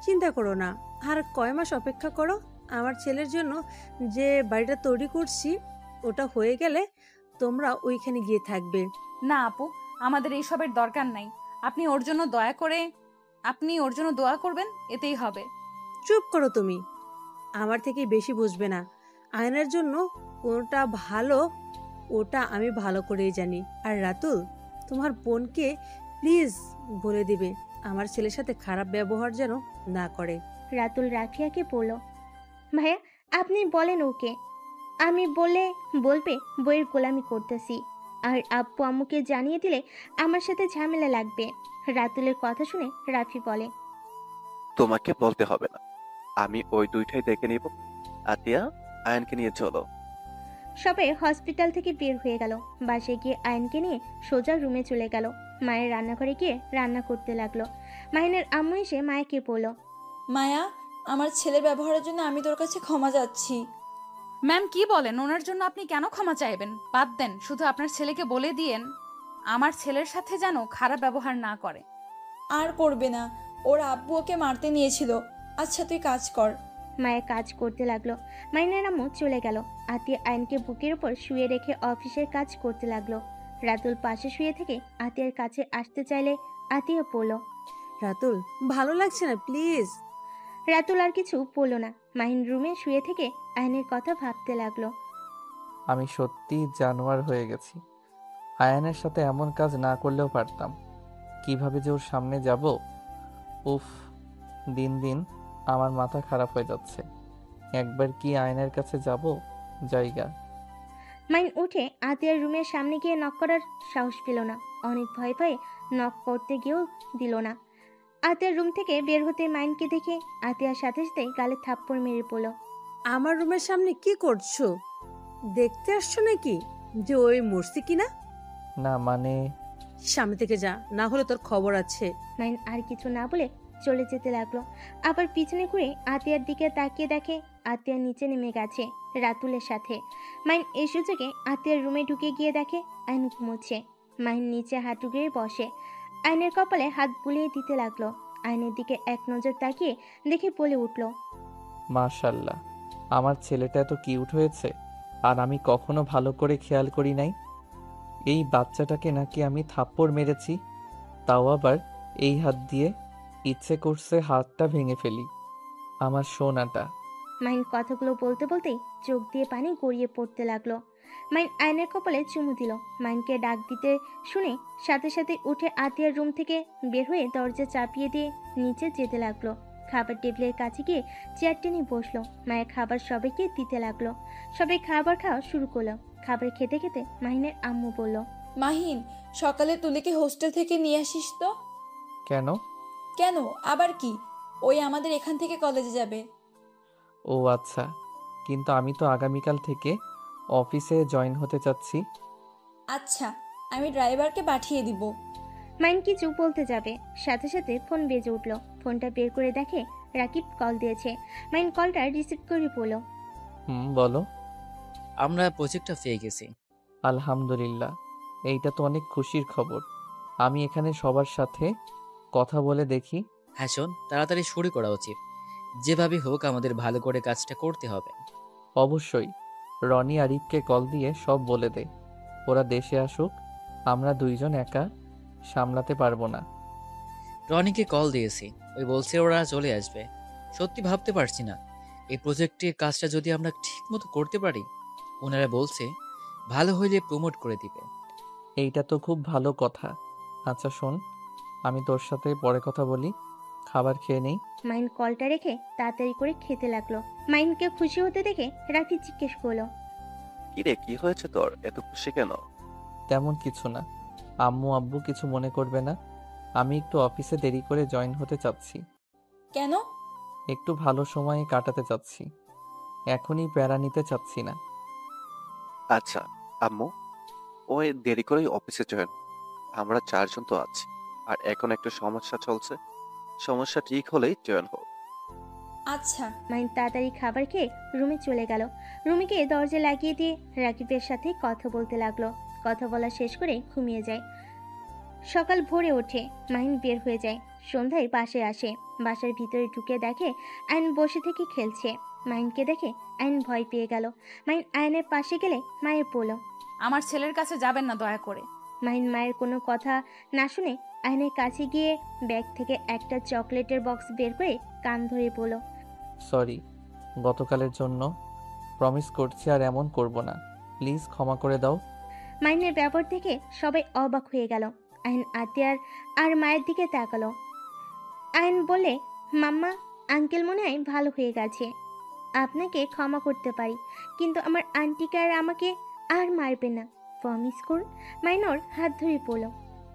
চিন্তা করো না, আর কয় মাস অপেক্ষা করো। আমার ছেলের জন্য যে বাড়িটা তৈরি করছি ওটা হয়ে গেলে তোমরা ওইখানে গিয়ে থাকবে। না আপু, আমাদের এইসবের দরকার নাই। আপনি ওর জন্য দোয়া করবেন, এতেই হবে। চুপ করো তুমি, আমার থেকে বেশি বুঝবে না। আয়নের জন্য কোনটা ভালো ওটা আমি ভালো করেই জানি। আর রাতুল, তোমার বোনকে প্লিজ বলে দিবে আমার ছেলের সাথে খারাপ ব্যবহার যেন না করে। রাতুল রাফিয়াকে বলল, ভাইয়া আপনি বলেন ওকে, আমি বলবে বইয়ের গোলামি করতেছি, আর আব্বু আম্মুকে জানিয়ে দিলে আমার সাথে ঝামেলা লাগবে। রাতুলের কথা শুনে রাফি বলে, তোমাকে বলতে হবে না, আমি ওই দুইটাই দেখে নিব। আতিয়া, আয়নকে নিয়ে চলো। সবাই হসপিটাল থেকে বের হয়ে গেল। বাসায় গিয়ে আয়নকে নিয়ে সোজা রুমে চলে গেল। মায়ের রান্নাঘরে গিয়ে রান্না করতে লাগলো। মাহিনের আম্মু এসে মায়াকে বলল, মায়া, আমার ছেলের ব্যবহারের জন্য আমি তোর কাছে ক্ষমা চাচ্ছি। ম্যাম কি বলেন? ওনার জন্য আপনি কেন ক্ষমা চাইবেন? বাদ দেন, শুধু আপনার ছেলেকে বলে দিয়েন আমার ছেলের সাথে যেন খারাপ ব্যবহার না করে। আর করবে না, ওর আব্বু ওকে মারতে নিয়েছিল। আচ্ছা তুই কাজ কর। মায়া কাজ করতে লাগলো। মাহিনের আম্মু চলে গেল। আতিয়া আয়নকে বুকের উপর শুয়ে রেখে অফিসের কাজ করতে লাগলো। রাতুল পাশে শুয়ে থেকে আতিয়ার কাছে আসতে চাইলে আতিয়া বলল। রাতুল, ভালো লাগছে না, প্লিজ। রাতুল আর কিছু বলল না। মাহিন রুমে শুয়ে থেকে আয়নের কথা ভাবতে লাগলো। আমি সত্যি জানোয়ার হয়ে গেছি। আয়ানের সাথে এমন কাজ না করলেও পারতাম। কিভাবে যে ওর সামনে যাব, উফ, দিন দিন আমার মাথা খারাপ হয়ে যাচ্ছে। একবার কি আয়নের কাছে যাব? জায়গা। মাইন উঠে আতিয়ার রুমের সামনে গিয়ে নক করার সাহস পেল না। অনেক ভয় ভয়ে নক করতে গিয়েও দিল না। আতিয়ার রুম থেকে বের হতে মাইনকে দেখে আতিয়ার সাথে সাথে গালে থাপ্পড় মেরে পড়ল। আমার রুমের সামনে কি করছো? দেখতে আসছো নাকি যে ওই মরছি কিনা? না মানে, সামনে থেকে যা, না হলে তোর খবর আছে। মাইন আর কিছু না বলে চলে যেতে লাগলো। আবার পিছনে ঘুরে আতিয়ার দিকে তাকিয়ে দেখে আতিয়া নিচে নেমে গেছে রাতুলের সাথে। মাইন এই সুযোগে আতিয়ার রুমে ঢুকে গিয়ে দেখে আইন ঘুমোচ্ছে। মাইন নিচে হাঁটু গেড়ে বসে আইনের কপালে হাত বুলিয়ে দিতে লাগলো। আইনের দিকে এক নজর তাকিয়ে দেখে বলে উঠল, মাশাল্লাহ, আমার ছেলেটা এত কিউট হয়েছে, আর আমি কখনো ভালো করে খেয়াল করি নাই। এই বাচ্চাটাকে নাকি আমি থাপ্পড় মেরেছি, তাও আবার এই হাত দিয়ে। ইচ্ছে করছে হাতটা ভেঙে ফেলি। আমার সোনাটা। মাইন কথাগুলো বলতে বলতেই চোখ দিয়ে পানি গড়িয়ে পড়তে লাগলো। মাইন আয়নের কপালে চুমু দিল। মাইনকে ডাক দিতে শুনে সাথে সাথে উঠে আতিয়ার রুম থেকে বের হয়ে দরজা চাপিয়ে দিয়ে নিচে যেতে লাগলো। খাবার টেবিলের কাছে গিয়ে চেয়ার টেনে বসলো। মায়া খাবার সবাইকে দিতে লাগলো। সবাই খাবার খাওয়া শুরু করলো। খাবার খেতে খেতে মাহিনের আম্মু বলল, মাহিন, সকালে তুলিকে হোস্টেল থেকে নিয়ে আসিস তো। কেন? কেন আবার কি, ওই আমাদের এখান থেকে কলেজে যাবে। ও আচ্ছা, কিন্তু আমি তো আগামীকাল থেকে অফিসে জয়েন হতে চাচ্ছি। আচ্ছা, আমি ড্রাইভারকে পাঠিয়ে দিব। মাইন কিছু বলতে যাবে, সাথে সাথে ফোন বেজে উঠল। ফোনটা বের করে দেখে রাকিব কল দিয়েছে। মাইন কলটা রিসিভ করে বলল, বলো। আমরা প্রজেক্টটা পেয়ে গেছি। আলহামদুলিল্লাহ, এইটা তো অনেক খুশির খবর। আমি এখানে সবার সাথে কথা বলে দেখি। হ্যাঁ শোন, তাড়াতাড়ি শুরু করা উচিত। যেভাবে হোক আমাদের ভালো করে কাজটা করতে হবে। অবশ্যই। রনি আরিফকে কল দিয়ে সব বলে দে, ওরা দেশে আসুক। আমরা দুইজন একা সামলাতে পারবো না। রনিকে কল দিয়েছি, ওই বলছে ওরা চলে আসবে। সত্যি ভাবতে পারছি না, এই প্রজেক্টের কাজটা যদি আমরা ঠিক মতো করতে পারি। ওনারা বলছে ভালো হইলে প্রমোট করে দিবে। এইটা তো খুব ভালো কথা। আচ্ছা শোন, আমি তোর সাথে পরে কথা বলি, খাবার খেয়ে নেই। মাইন কলটা রেখে তাড়াতাড়ি করে খেতে লাগলো। মাইনকে খুশি হতে দেখে রাকিব জিজ্ঞেস করলো, কিরে, কি হয়েছে তোর, এত খুশি কেন? তেমন কিছু না। আম্মু আব্বু কিছু মনে করবে না। আমি একটু অফিসে দেরি করে জয়েন হতে চাচ্ছি। কেন? একটু ভালো সময় কাটাতে চাচ্ছি, এখনই প্যারা নিতে চাচ্ছি না। আচ্ছা আম্মু, ওই দেরি করেই অফিসে জয়েন। আমরা চারজন তো আছি, আর এখন একটা সমস্যা চলছে। সমস্যা ঠিক হলেই জয়েন হোক। আচ্ছা। মাইন তাড়াতাড়ি খাবার খেয়ে রুমে চলে গেল। রুমে গিয়ে দরজা লাগিয়ে দিয়ে রাকিবের সাথে কথা বলতে লাগলো। কথা বলা শেষ করে ঘুমিয়ে যায়। সকাল ভোরে ওঠে, মাইন বের হয়ে যায়। সন্ধ্যায় বাসায় আসে। বাসার ভিতরে ঢুকে দেখে আইন বসে থেকে খেলছে। মাইনকে দেখে আইন ভয় পেয়ে গেল। মাইন আয়নের পাশে গেলে মায়ের বলল, আমার ছেলের কাছে যাবেন না দয়া করে। মাইন মায়ের কোনো কথা না শুনে আয়নের কাছে গিয়ে ব্যাগ থেকে একটা চকলেটের বক্স বের করে কান ধরে বলল, সরি গতকালের জন্য, প্রমিস করছি আর এমন করব না। প্লিজ ক্ষমা করে দাও। মাইনের ব্যবহার দেখে সবাই অবাক হয়ে গেল। আইন আতিয়ার আর মায়ের দিকে তাকালো। আইন বলে, মাম্মা, আঙ্কেল মনে হয় ভালো হয়ে গেছে। আপনাকে ক্ষমা করতে পারি, কিন্তু আমার আন্টিকে আর আমাকে আর মারবে না, প্রমিস করুন। মাইনর হাত ধরে বলল।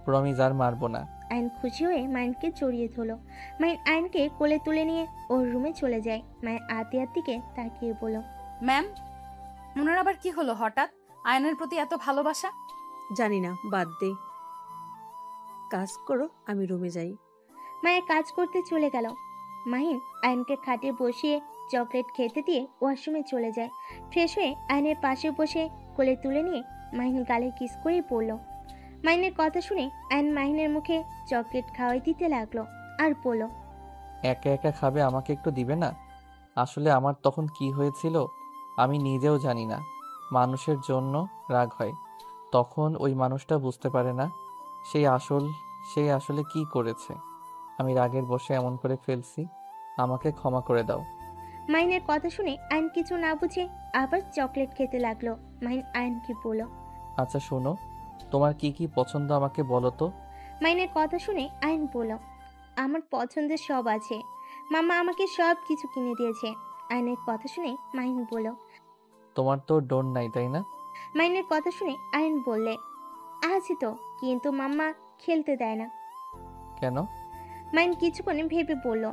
প্রমিস আর মারবো না। আয়ন খুশি হয়ে মাইনকে জড়িয়ে ধরলো। মাইন আয়নকে কোলে তুলে নিয়ে ওর রুমে চলে যায়। মায়ের আতিয়ার দিকে তাকিয়ে বলল, ম্যাম, ওনার আবার কি হলো হঠাৎ? আয়নের প্রতি এত ভালোবাসা? জানি না, বাদ দে। কাজ করো, আমি রুমে যাই। মায়ের কাজ করতে চলে গেল। মাহিন আয়নকে খাটে বসিয়ে চকলেট খেতে দিয়ে ওয়াশরুমে চলে যায়। ফ্রেশ হয়ে আয়নের পাশে বসে কোলে তুলে নিয়ে মাহিন গালে কিস করে পড়ল। মাহিনের কথা শুনে আয়ন মাহিনের মুখে চকলেট খাওয়াই দিতে লাগলো আর বলল, একা একা খাবে, আমাকে একটু দিবে না? আসলে আমার তখন কি হয়েছিল আমি নিজেও জানি না। মানুষের জন্য রাগ হয়, তখন ওই মানুষটা বুঝতে পারে না সেই আসলে কি করেছে। আমি রাগের বশে এমন করে ফেলছি, আমাকে ক্ষমা করে দাও। মাহিনের কথা শুনে আয়ন কিছু না বুঝে আবার চকলেট খেতে লাগলো। মাহিন আয়নকে বলল, আচ্ছা শোনো, তোমার কি কি পছন্দ আমাকে বলো তো। মাহিনের কথা শুনে আয়ন বলল, আমার পছন্দের সব আছে, মামা আমাকে সব কিছু কিনে দিয়েছে। আয়নের কথা শুনে মাহিন বলল, তোমার তো ডোন নাই তাই না? মাহিনের কথা শুনে আয়ন বললে, আছে তো, কিন্তু মাম্মা খেলতে দেয় না। কেন? মাইন কিছুক্ষণ ভেবে বলল,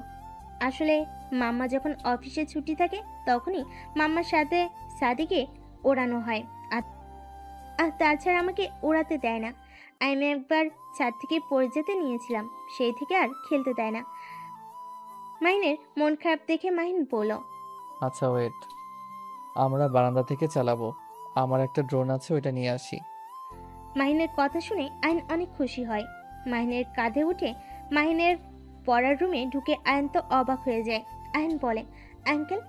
আসলে মাম্মা যখন অফিসে ছুটি থাকে তখনই মাম্মার সাথে সাদিকে ওড়ানো হয়, আর আর তাছাড়া আমাকে ওড়াতে দেয় না। আমি একবার ছাদ থেকে পড়ে যেতে নিয়েছিলাম, সেই থেকে আর খেলতে দেয় না। মাহিনের মন খারাপ দেখে মাহিন বলল, আচ্ছা ওয়েট, আমরা বারান্দা থেকে চালাবো। আমার একটা ড্রোন আছে, ওইটা নিয়ে আসি। মাহিনের কথা শুনে আয়ন অনেক খুশি হয়। মাহিনের কাঁধে উঠে মাহিনের পড়ার রুমে ঢুকে আয়ন তো অবাক হয়ে যায়। আয়ন বলে, আঙ্কেল,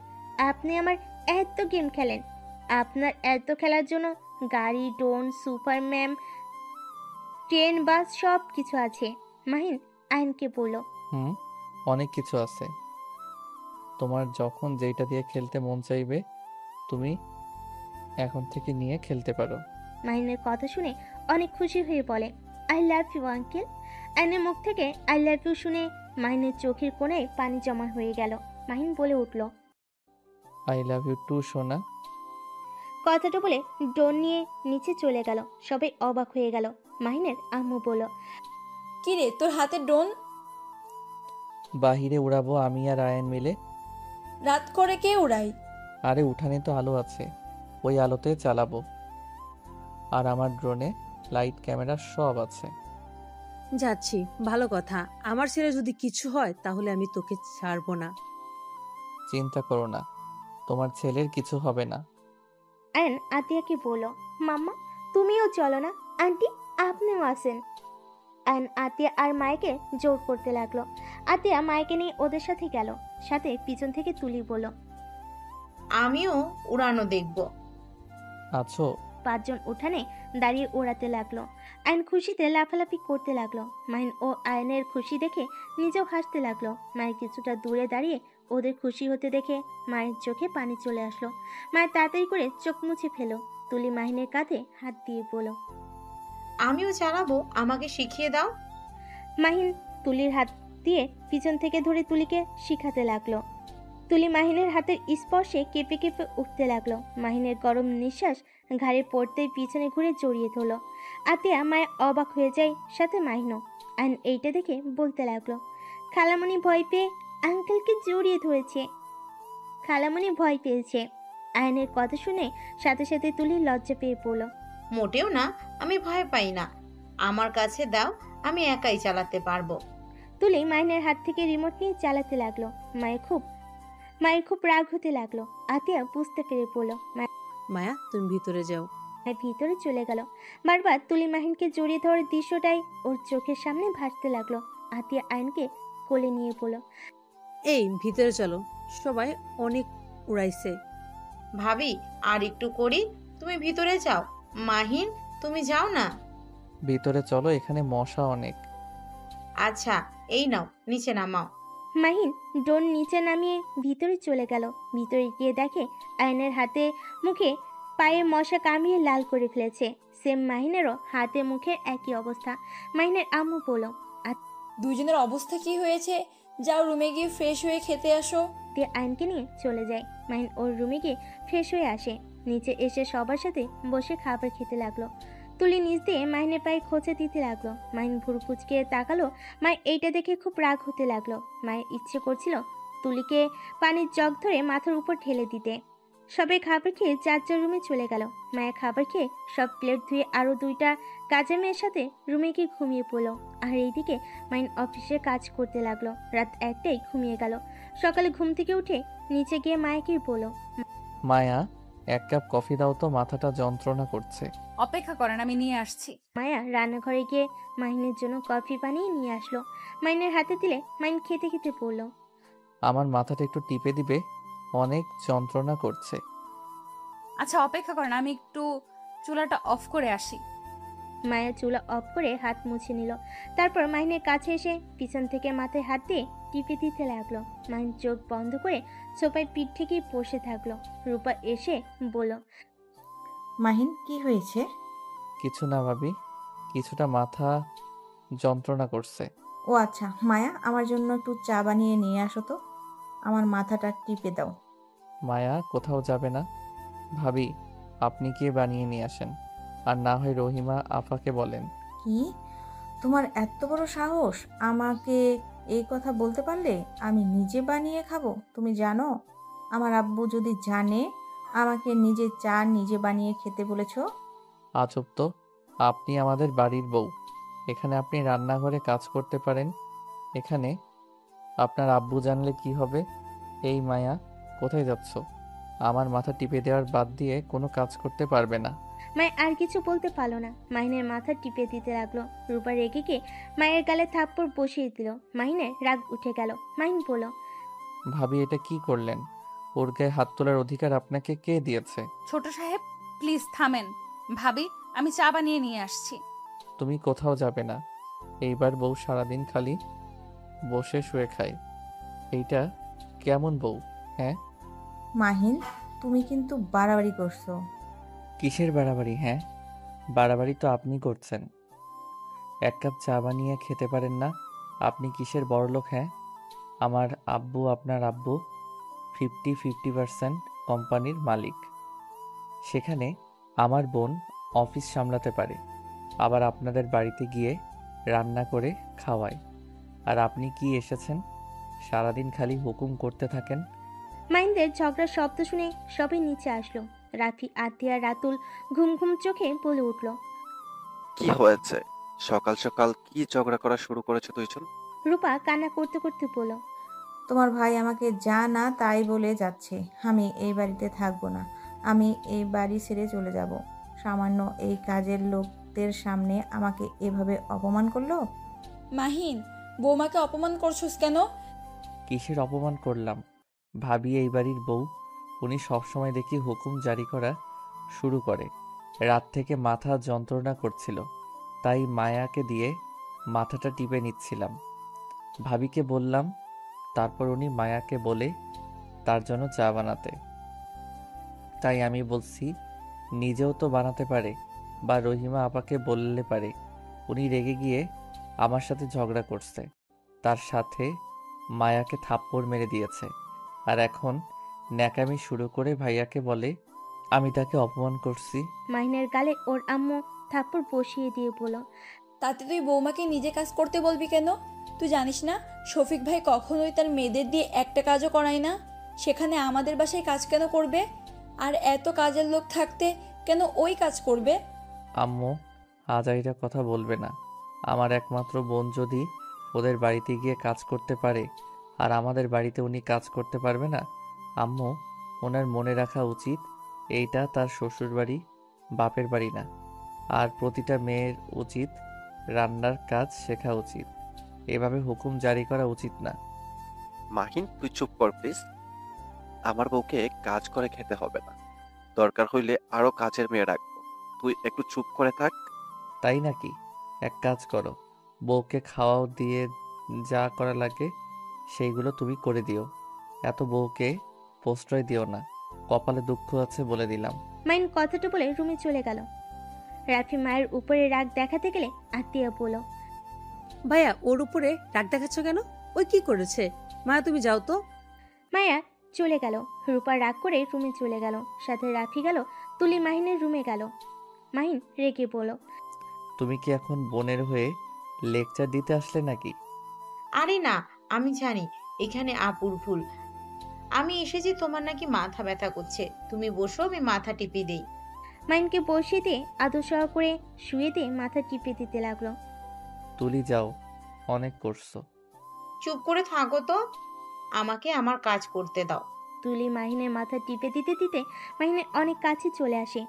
আপনি আমার এত গেম খেলেন, আপনার এত খেলার জন্য গাড়ি, ড্রোন, সুপারম্যান, ট্রেন, বাস সব কিছু আছে। মাহিন আয়নকে বলল, অনেক কিছু আছে। তোমার যখন যেটা দিয়ে খেলতে মন চাইবে তুমি এখন থেকে নিয়ে খেলতে পারো। মাহিনের কথা শুনে অনেক খুশি হয়ে বলে, আই লাভ ইউ আঙ্কেল। আয়নের মুখ থেকে আই লাভ ইউ শুনে মাহিনের চোখের কোণায় পানি জমা হয়ে গেল। মাহিন বলে উঠল, আই লাভ ইউ টু সোনা। কথাটা বলে ড্রোন নিয়ে নিচে চলে গেল। সবাই অবাক হয়ে গেল। মাহিনের আম্মু বলল, কি রে, তোর হাতে ড্রোন? বাহিরে উড়াবো আমি আর আয়ন মিলে। রাত করে কে উড়াই? আরে উঠানে তো আলো আছে, ওই আলোতে চালাবো। আর আমার ড্রোনে লাইট, ক্যামেরা সব আছে। যাচ্ছি, ভালো কথা। আমার ছেলে যদি কিছু হয় তাহলে আমি তোকে ছাড়বো না। চিন্তা করো না, তোমার ছেলের কিছু হবে না। আয়ন আতিয়াকে বলল, মাম্মা তুমিও চলো না, আন্টি আপনিও আসেন। আয়ন আতিয়া আর মায়েকে জোর করতে লাগলো। আতিয়া মায়েকে নিয়ে ওদের সাথে গেল। সাথে পিছন থেকে তুলি বলল, আমিও উড়ানো দেখব। আছো? 5 জন উঠানে দাঁড়িয়ে ওড়াতে লাগলো। আয়ন খুশিতে লাফালাফি করতে লাগলো। মাহিন ও আয়নের খুশি দেখে নিজেও হাসতে লাগলো। মায়ের কিছুটা দূরে দাঁড়িয়ে ওদের খুশি হতে দেখে মায়ের চোখে পানি চলে আসলো। মায়ের তাড়াতাড়ি করে চোখ মুছে ফেলো। তুলি মাহিনের কাঁধে হাত দিয়ে বলল, আমিও চালাবো, আমাকে শিখিয়ে দাও। মাহিন তুলির হাত দিয়ে পিছন থেকে ধরে তুলিকে শিখাতে লাগলো। তুলি মাহিনের হাতের স্পর্শে কেঁপে কেঁপে উঠতে লাগলো। মাহিনের গরম নিঃশ্বাস ঘাড়ে পড়তেই পিছনে ঘুরে জড়িয়ে ধরলো। আতিয়া মায়ের অবাক হয়ে যায়, সাথে মাহিনও। আয়ন এইটা দেখে বলতে লাগলো, খালামণি ভয় পেয়ে আঙ্কেলকে জড়িয়ে ধরেছে। খালামণি ভয় পেয়েছে। আয়নের কথা শুনে সাথে সাথে তুলি লজ্জা পেয়ে পড়ল। মোটেও না, আমি ভয় পাই না। আমার কাছে দাও, আমি একাই চালাতে পারবো। তুলি মাহিনের হাত থেকে রিমোট নিয়ে চালাতে লাগলো। মায়ের খুব রাগ হতে লাগলো। আতিয়া বুঝতে পেরে পড়ল। মায়া, তুমি ভিতরে যাও। মায়ের ভিতরে চলে গেল। বারবার তুলি মাহিনকে জড়িয়ে ধরার দৃশ্যটাই ওর চোখের সামনে ভাসতে লাগলো। আতিয়া আয়নকে কোলে নিয়ে বলল, এই ভিতরে চলো, সবাই অনেক উড়াইছে। ভাবি আর একটু করি, তুমি ভিতরে যাও। মাহিন তুমি যাও না। ভিতরে চলো, এখানে মশা অনেক। আচ্ছা, এই নাও, নিচে নামাও। মাহিন ড্রোন নিচে নামিয়ে ভিতরে চলে গেল। ভিতরে গিয়ে দেখে আয়নের হাতে মুখে পায়ে মশা কামড়িয়ে লাল করে ফেলেছে। সেম মাহিনেরও হাতে মুখে একই অবস্থা। মাহিনের আম্মু বলল, দুজনের অবস্থা কি হয়েছে? যাও রুমে গিয়ে ফ্রেশ হয়ে খেতে আসো। দিয়ে আয়নকে নিয়ে চলে যায়। মাহিন ওর রুমে গিয়ে ফ্রেশ হয়ে আসে। নিচে এসে সবার সাথে বসে খাবার খেতে লাগলো। তুলি নিচ দিয়ে মাহিনের পায়ে খোঁচা দিতে লাগলো। মাহিন ভুরু কুচকে তাকালো। মায়ের এইটা দেখে খুব রাগ হতে লাগলো। মায়ের ইচ্ছে করছিল তুলিকে পানির জগ ধরে মাথার উপর ঢেলে দিতে। সবাই খাবার খেয়ে যার যার রুমে চলে গেল। মায়া খাবার খেয়ে সব প্লেট ধুয়ে আরো 2টা কাজের মেয়ের সাথে রুমে গিয়ে ঘুমিয়ে পড়লো। আর এইদিকে মাইন অফিসে কাজ করতে লাগলো। রাত 1টায় ঘুমিয়ে গেল। সকালে ঘুম থেকে উঠে নিচে গিয়ে মায়াকে বলল, মায়া, 1 কাপ কফি দাও তো, মাথাটা যন্ত্রণা করছে। অপেক্ষা করেন, আমি নিয়ে আসছি। মায়া রান্নাঘরে গিয়ে মাহিনের জন্য কফি বানিয়ে নিয়ে আসলো। মাইনের হাতে দিলে মাইন খেতে খেতে বলল, আমার মাথাটা একটু টিপে দিবে, অনেক যন্ত্রণা করছে। আচ্ছা অপেক্ষা করেন, আমি একটু চুলাটা অফ করে আসি। মায়া চুলা অফ করে হাত মুছে নিল। তারপর মাহিনের কাছে এসে পিছন থেকে মাথায় হাত দিয়ে টিপে দিতে লাগলো। মাহিন চোখ বন্ধ করে সোফায় পিঠ থেকে বসে থাকলো। রূপা এসে বলল, মাহিন, কি হয়েছে? কিছু না ভাবি, কিছুটা মাথা যন্ত্রণা করছে। ও আচ্ছা, মায়া, আমার জন্য একটু চা বানিয়ে নিয়ে আসো তো। আমার মাথাটা টিপে দাও। মায়া কোথাও যাবে না ভাবি, আপনি গিয়ে বানিয়ে নিয়ে আসেন, আর না হয় রহিমা আফাকে বলেন। কি, তোমার এত বড় সাহস আমাকে এই কথা বলতে পারলে? আমি নিজে বানিয়ে খাবো? তুমি জানো আমার আব্বু যদি জানে আমাকে নিজে চা নিজে বানিয়ে খেতে বলেছো? আজব তো, আপনি আমাদের বাড়ির বউ, এখানে আপনি রান্নাঘরে কাজ করতে পারেন, এখানে আপনার আব্বু জানলে কি হবে? এই মায়া, কোথায় যাচ্ছ? আমার মাথা টিপে দেওয়ার বাদ দিয়ে কোনো কাজ করতে পারবে না। মায়া আর কিছু বলতে পারলো না। মাহিনের মাথা টিপে দিতে লাগলো। রূপা রেগে গিয়ে মায়ের গালে থাপ্পড় বসিয়ে দিল। মাহিনের রাগ উঠে গেল। মাহিন বলল, ভাবি, এটা কি করলেন? ওর গায়ে হাত তোলার অধিকার আপনাকে কে দিয়েছে? ছোট সাহেব, প্লিজ থামেন। ভাবি, আমি চা বানিয়ে নিয়ে আসছি। তুমি কোথাও যাবে না। এইবার বউ সারাদিন খালি বসে শুয়ে খায়। এইটা কেমন বউ? হ্যাঁ, মাহিন, তুমি কিন্তু বাড়াবাড়ি করছো। কিসের বাড়াবাড়ি? হ্যাঁ, বাড়াবাড়ি তো আপনি করছেন। 1 কাপ চা বানিয়ে খেতে পারেন না? আপনি কিসের বড়লোক? হ্যাঁ, আমার আব্বু, আপনার আব্বু 50-50% কোম্পানির মালিক। সেখানে আমার বোন অফিস সামলাতে পারে, আবার আপনাদের বাড়িতে গিয়ে রান্না করে খাওয়ায়। আর আপনি কি এসেছেন, সারাদিন খালি হুকুম করতে থাকেন। মাহিনদের ঝগড়ার শব্দ শুনে সবাই নিচে আসলো। রাফি, আতিয়া, রাতুল ঘুম ঘুম চোখে বলে উঠল, কি হয়েছে? সকাল সকাল কি ঝগড়া করা শুরু করেছে দুইজন? রূপা কান্না করতে করতে বলল, তোমার ভাই আমাকে যা না তাই বলে যাচ্ছে। আমি এই বাড়িতে থাকবো না। আমি এই বাড়ি ছেড়ে চলে যাব। সামান্য এই কাজের লোকদের সামনে আমাকে এভাবে অপমান করলো। মাহিন, বৌমাকে অপমান করছোস কেন? কিসের অপমান করলাম? ভাবি এই বাড়ির বউ, উনি সবসময় দেখি হুকুম জারি করা শুরু করে। রাত থেকে মাথা যন্ত্রণা করছিল, তাই মায়াকে দিয়ে মাথাটা টিপে নিচ্ছিলাম। ভাবিকে বললাম, তারপর উনি মায়াকে বলে তার জন্য চা বানাতে। তাই আমি বলছি, নিজেও তো বানাতে পারে, বা রহিমা আপাকে বললে পারে। উনি রেগে গিয়ে আমার সাথে ঝগড়া করছে, তার সাথে মায়াকে থাপ্পড় মেরে দিয়েছে, আর এখন ন্যাকামি শুরু করে ভাইয়াকে বলে আমি তাকে অপমান করছি। মাহিনের গালে ওর আম্মু থাপ্পড় বসিয়ে দিয়ে বলল, তাতে তুই বৌমাকে নিজে কাজ করতে বলবি কেন? তুই জানিস না শফিক ভাই কখনোই তার মেয়েদের দিয়ে একটা কাজও করায় না? সেখানে আমাদের বাসায় কাজ কেন করবে? আর এত কাজের লোক থাকতে কেন ওই কাজ করবে? আম্মু, আজাইরা কথা বলবে না। আমার একমাত্র বোন যদি ওদের বাড়িতে গিয়ে কাজ করতে পারে, আর আমাদের বাড়িতে উনি কাজ করতে পারবে না? আম্মু, ওনার মনে রাখা উচিত এইটা তার শ্বশুর বাড়ি, বাপের বাড়ি না। আর প্রতিটা মেয়ের উচিত রান্নার কাজ শেখা উচিত, এভাবে হুকুম জারি করা উচিত না। মাহিন, তুই চুপ কর প্লিজ। আমার বউকে কাজ করে খেতে হবে না, দরকার হইলে আরো কাজের মেয়ে রাখবো। তুই একটু চুপ করে থাক। তাই নাকি? এক কাজ করো, বউকে খাওয়াও দিয়ে যা করা লাগে সেইগুলো তুমি করে দিও। এত বউকে প্রশ্রয় দিও না, কপালে দুঃখ আছে বলে দিলাম। মাইন কথাটা বলে রুমে চলে গেল। রাফি মায়ের উপরে রাগ দেখাতে গেলে আত্মীয় বলল, ভাইয়া, ওর উপরে রাগ দেখাচ্ছ কেন? ওই কি করেছে? মায়া, তুমি যাও তো। মায়া চলে গেল। রূপা রাগ করে রুমে চলে গেল। সাথে রাফি গেল। তুলি মাহিনের রুমে গেল। মাহিন রেগে বলল, তুমি কি এখন বোনের হয়ে লেকচার দিতে আসলে নাকি? আরে না, আমি জানি এখানে আপুর ভুল। আমি এসেছি, তোমার নাকি মাথা ব্যথা করছে, তুমি বসো, আমি মাথা টিপে দেই। মাহিনকে বসিয়ে দিয়ে আদর সহ করে শুয়ে দিয়ে মাথা টিপে দিতে লাগলো। তুলি যাও, অনেক করছো। চুপ করে থাকো তো, আমাকে আমার কাজ করতে দাও। তুলি মাহিনের মাথা টিপে দিতে দিতে মাহিনের অনেক কাছে চলে আসে।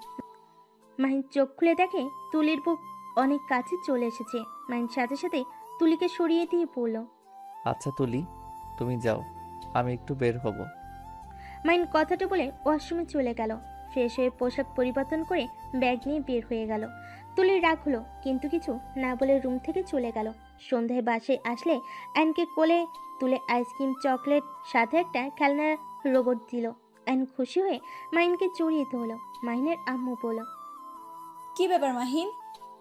মাহিন চোখ খুলে দেখে তুলির বুক অনেক কাছে চলে এসেছে। মাহিন সাথে সাথে তুলিকে সরিয়ে দিয়ে পড়ল। আচ্ছা তুলি, তুমি যাও, আমি একটু বের হব। মাহিন কথাটা বলে ওয়াশরুমে চলে গেল। ফ্রেশ হয়ে পোশাক পরিবর্তন করে ব্যাগ নিয়ে বের হয়ে গেল। তুলির রাগ হলো, কিন্তু কিছু না বলে রুম থেকে চলে গেল। সন্ধ্যায় বাসায় আসলে অ্যানকে কোলে তুলে আইসক্রিম, চকলেট সাথে একটা খেলনার রোবট দিল। অ্যান খুশি হয়ে মাহিনকে জড়িয়ে ধরল। মাহিনের আম্মু বলল, কি ব্যাপার মাহিন,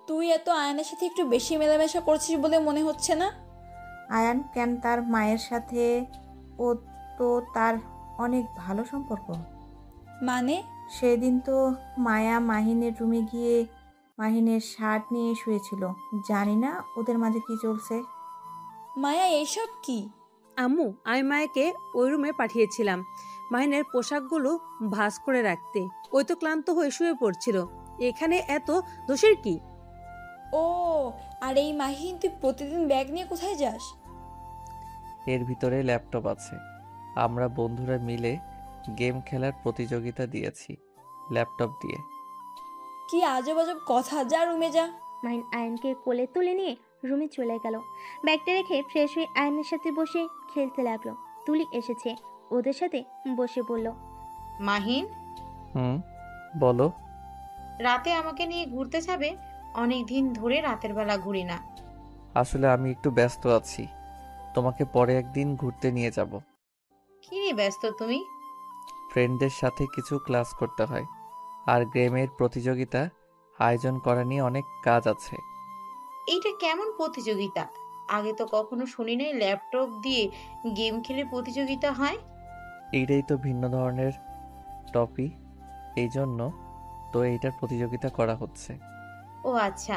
তুই এত আয়নের সাথে একটু বেশি মেলামেশা করছিস বলে মনে হচ্ছে না? আয়ান কেন তার মায়ের সাথে? ও তো তার অনেক ভালো সম্পর্ক। মানে? সেদিন তো মায়া মাহিনের রুমে গিয়ে মাহিনের শার্ট নিয়ে শুয়েছিল। জানি না ওদের মাঝে কি চলছে। মায়া, এইসব কি? আম্মু, আমি মায়াকে ওই রুমে পাঠিয়েছিলাম মাহিনের পোশাকগুলো ভাঁজ করে রাখতে। ওই তো ক্লান্ত হয়ে শুয়ে পড়ছিল। এখানে এত দোষের কি? ও, আর এই মাহিন, তুই প্রতিদিন ব্যাগ নিয়ে কোথায় যাস? এর ভিতরে ল্যাপটপ আছে। আমরা বন্ধুরা মিলে গেম খেলার প্রতিযোগিতা দিয়েছি ল্যাপটপ দিয়ে। কি আজব আজব কথা, যা রুমে যা। মাহিন আয়নকে কোলে তুলে নিয়ে রুমে চলে গেল। ব্যাগটা রেখে ফ্রেশ হয়ে আয়নের সাথে বসে খেলতে লাগলো। তুলি এসেছে, ওদের সাথে বসে বলল, মাহিন, হুম, বলো। রাতে আমাকে নিয়ে ঘুরতে যাবে? অনেক দিন ধরে রাতের বেলা ঘুরি না। আসলে আমি একটু ব্যস্ত আছি, তোমাকে পরে একদিন ঘুরতে নিয়ে যাব। কি নিয়ে ব্যস্ত তুমি? ফ্রেন্ডদের সাথে কিছু ক্লাস করতে হয়, আর গেমের প্রতিযোগিতা আয়োজন করা নিয়ে অনেক কাজ আছে। এইটা কেমন প্রতিযোগিতা? আগে তো কখনো শুনি নাই ল্যাপটপ দিয়ে গেম খেলে প্রতিযোগিতা হয়। এইটাই তো ভিন্ন ধরনের টপি, এই জন্য তো এইটার প্রতিযোগিতা করা হচ্ছে। ও আচ্ছা।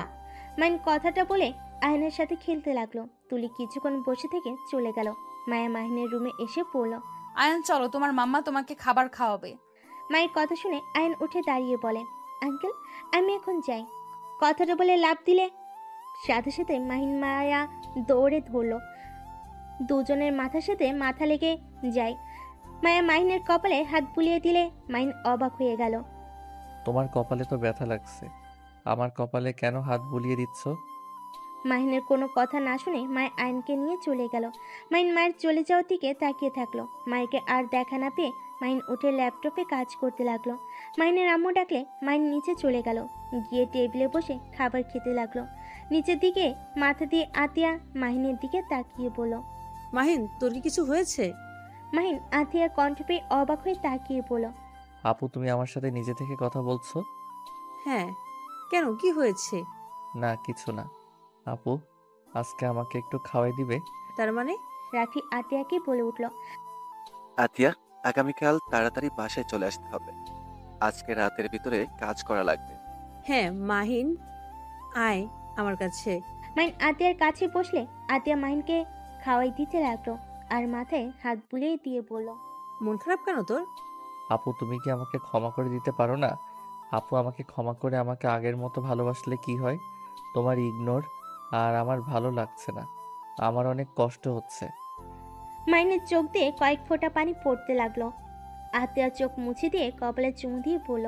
মাহিন কথাটা বলে আয়নের সাথে খেলতে লাগলো। তুলি কিছুক্ষণ বসে থেকে চলে গেল। মায়া মাহিনের রুমে এসে পড়ল। আয়ান চলো, তোমার মাম্মা তোমাকে খাবার খাওয়াবে। মায়ের কথা শুনে আয়ন উঠে দাঁড়িয়ে বলে, আঙ্কেল, আমি এখন যাই। কথাটা বলে লাফ দিলে সাথে সাথে মাহিন মায়া দৌড়ে ধরলো। দুজনের মাথার সাথে মাথা লেগে যায়। মায়া মাহিনের কপালে হাত বুলিয়ে দিলে মাহিন অবাক হয়ে গেল। তোমার কপালে তো ব্যথা লাগছে, আমার কপালে কেন হাত বুলিয়ে দিচ্ছ? মাহিনের কোনো কথা না শুনে মায়ের আয়নকে নিয়ে চলে গেল। মাহিন মায়ের চলে যাওয়ার দিকে তাকিয়ে থাকলো। মাইকে আর দেখা না পেয়ে মাহিন উঠে ল্যাপটপে কাজ করতে লাগলো। মাহিনের আম্মু ডাকলে মাহিন নিচে চলে গেল। গিয়ে টেবিলে বসে খাবার খেতে লাগলো। নিচের দিকে মাথা দিয়ে আতিয়া মাহিনের দিকে তাকিয়ে বলল, মাহিন, তোর কি কিছু হয়েছে? মাহিন আতিয়ার কণ্ঠ পেয়ে অবাক হয়ে তাকিয়ে বলল, আপু, তুমি আমার সাথে নিজে থেকে কথা বলছো? হ্যাঁ, কেন, কি হয়েছে? না, কিছু না। আপু, আজকে আমাকে একটু খাওয়াই দিবে? তার মানে? রাফি আতিয়াকে বলে উঠল, আতিয়া, আগামীকাল তাড়াতাড়ি বাসায় চলে আসতে হবে। আজকে রাতের ভিতরে কাজ করা লাগবে। হ্যাঁ মাহিন, আয় আমার কাছে। মাহিন আতিয়ার কাছে বসলে আতিয়া মাহিনকে খাওয়াই দিতে লাগলো আর মাথায় হাত বুলিয়ে দিয়ে বলল, মন খারাপ কেন তোর? আপু, তুমি কি আমাকে ক্ষমা করে দিতে পারো না? আপু, আমাকে ক্ষমা করে আমাকে আগের মতো ভালোবাসলে কি হয়? তোমার ইগনোর আর আমার ভালো লাগছে না, আমার অনেক কষ্ট হচ্ছে। মাহিনের চোখ দিয়ে কয়েক ফোঁটা পানি পড়তে লাগলো। আতিয়া চোখ মুছে দিয়ে কপালে চুমু দিয়ে বলল,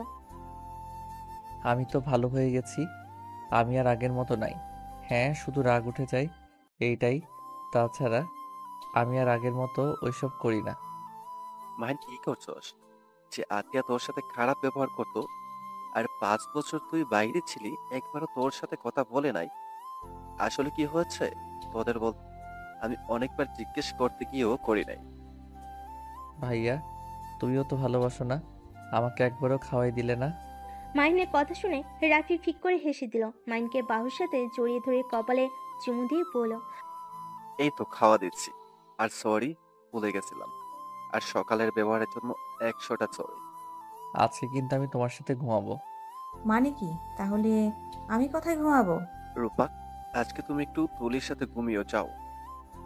আমি তো ভালো হয়ে গেছি, আমি আর আগের মতো নাই। হ্যাঁ, শুধু রাগ উঠে যায়, এইটাই। তাছাড়া আমি আর আগের মতো ওইসব করি না। মাহিন, কি করছস? যে আতিয়া তোর সাথে খারাপ ব্যবহার করতো, আর 5 বছর তুই বাইরে ছিলি, একবারও তোর সাথে কথা বলে নাই। আসলে কি হয়েছে তোদের বল? আমি অনেকবার জিজ্ঞেস করতে গিয়েও করি নাই। ভাইয়া, তুমিও তো ভালোবাসো না, আমাকে একবারও খাওয়াই দিলে না। মাহিনের কথা শুনে রাফি ফিক করে হেসে দিল। মাহিনকে বাহুর সাথে জড়িয়ে ধরে কপালে চুমু দিয়ে বলল, এই তো খাওয়া দিচ্ছি। আর সরি, ভুলে গেছিলাম। আর সকালের ব্যবহারের জন্য 100টা সরি। আজকে কিন্তু আমি তোমার সাথে ঘুমাবো। মানে কি? তাহলে আমি কোথায় ঘুমাবো? রূপা, আজকে তুমি একটু তুলির সাথে ঘুমিয়ে যাও।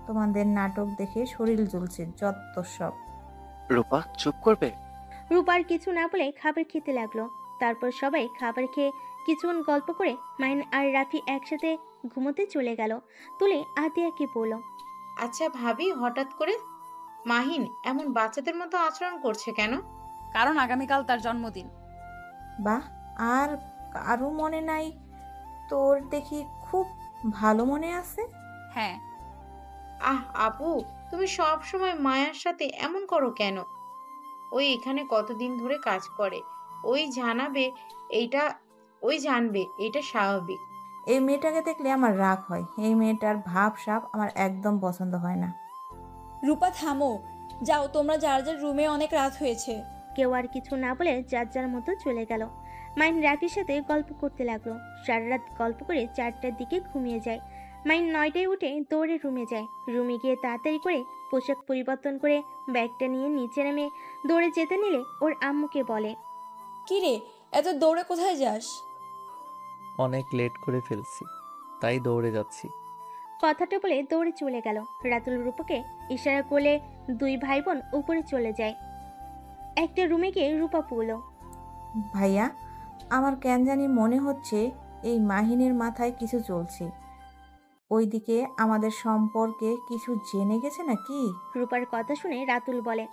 তোমাদের নাটক দেখে শরীর জ্বলছে, যত সব। রূপা, চুপ করবে? রূপার কিছু না বলে খাবার খেতে লাগলো। তারপর সবাই খাবার খেয়ে কিছুক্ষণ গল্প করে মাইন আর রাফি একসাথে ঘুমোতে চলে গেল। তুলে আতিয়াকে বলল, আচ্ছা ভাবি, হঠাৎ করে মাহিন এমন বাচ্চাদের মতো আচরণ করছে কেন? কারণ আগামীকাল তার জন্মদিন। বাহ, আর কারো মনে নাই? তোর দেখি খুব ভালো মনে আছে। হ্যাঁ, আহ আপু, তুমি সব সময় মায়ার সাথে এমন করো কেন? ওই এখানে কতদিন ধরে কাজ করে, ওই জানাবে এইটা, ওই জানবে এটা স্বাভাবিক। এই মেয়েটাকে দেখলে আমার রাগ হয়। এই মেয়েটার ভাব সাব আমার একদম পছন্দ হয় না। রূপা থামো, যাও তোমরা যার যার রুমে, অনেক রাত হয়েছে। কেউ আর কিছু না বলে যার যার মতো চলে গেল। মাইন রাফির সাথে গল্প করতে লাগলো। সারা রাত গল্প করে 4টার দিকে ঘুমিয়ে যায়। মাইন 9টায় উঠে দৌড়ে রুমে যায়। রুমে গিয়ে তাড়াতাড়ি করে পোশাক পরিবর্তন করে ব্যাগটা নিয়ে নিচে নেমে দৌড়ে যেতে নিলে ওর আম্মুকে বলে, কি রে, এত দৌড়ে কোথায় যাস? অনেক লেট করে ফেলছি, তাই দৌড়ে যাচ্ছি। কথাটা বলে দৌড়ে চলে গেল। রাতুল রূপাকে ইশারা করলে দুই ভাই বোন উপরে চলে যায়। একটা রুমে গিয়ে রূপা বলল, ভাইয়া, আমার কেন জানি মনে হচ্ছে এই মাহিনের মাথায় কিছু চলছে। ওইদিকে আমাদের সম্পর্কে কিছু জেনে গেছে নাকি? রূপার কথা শুনে রাতুল বলে,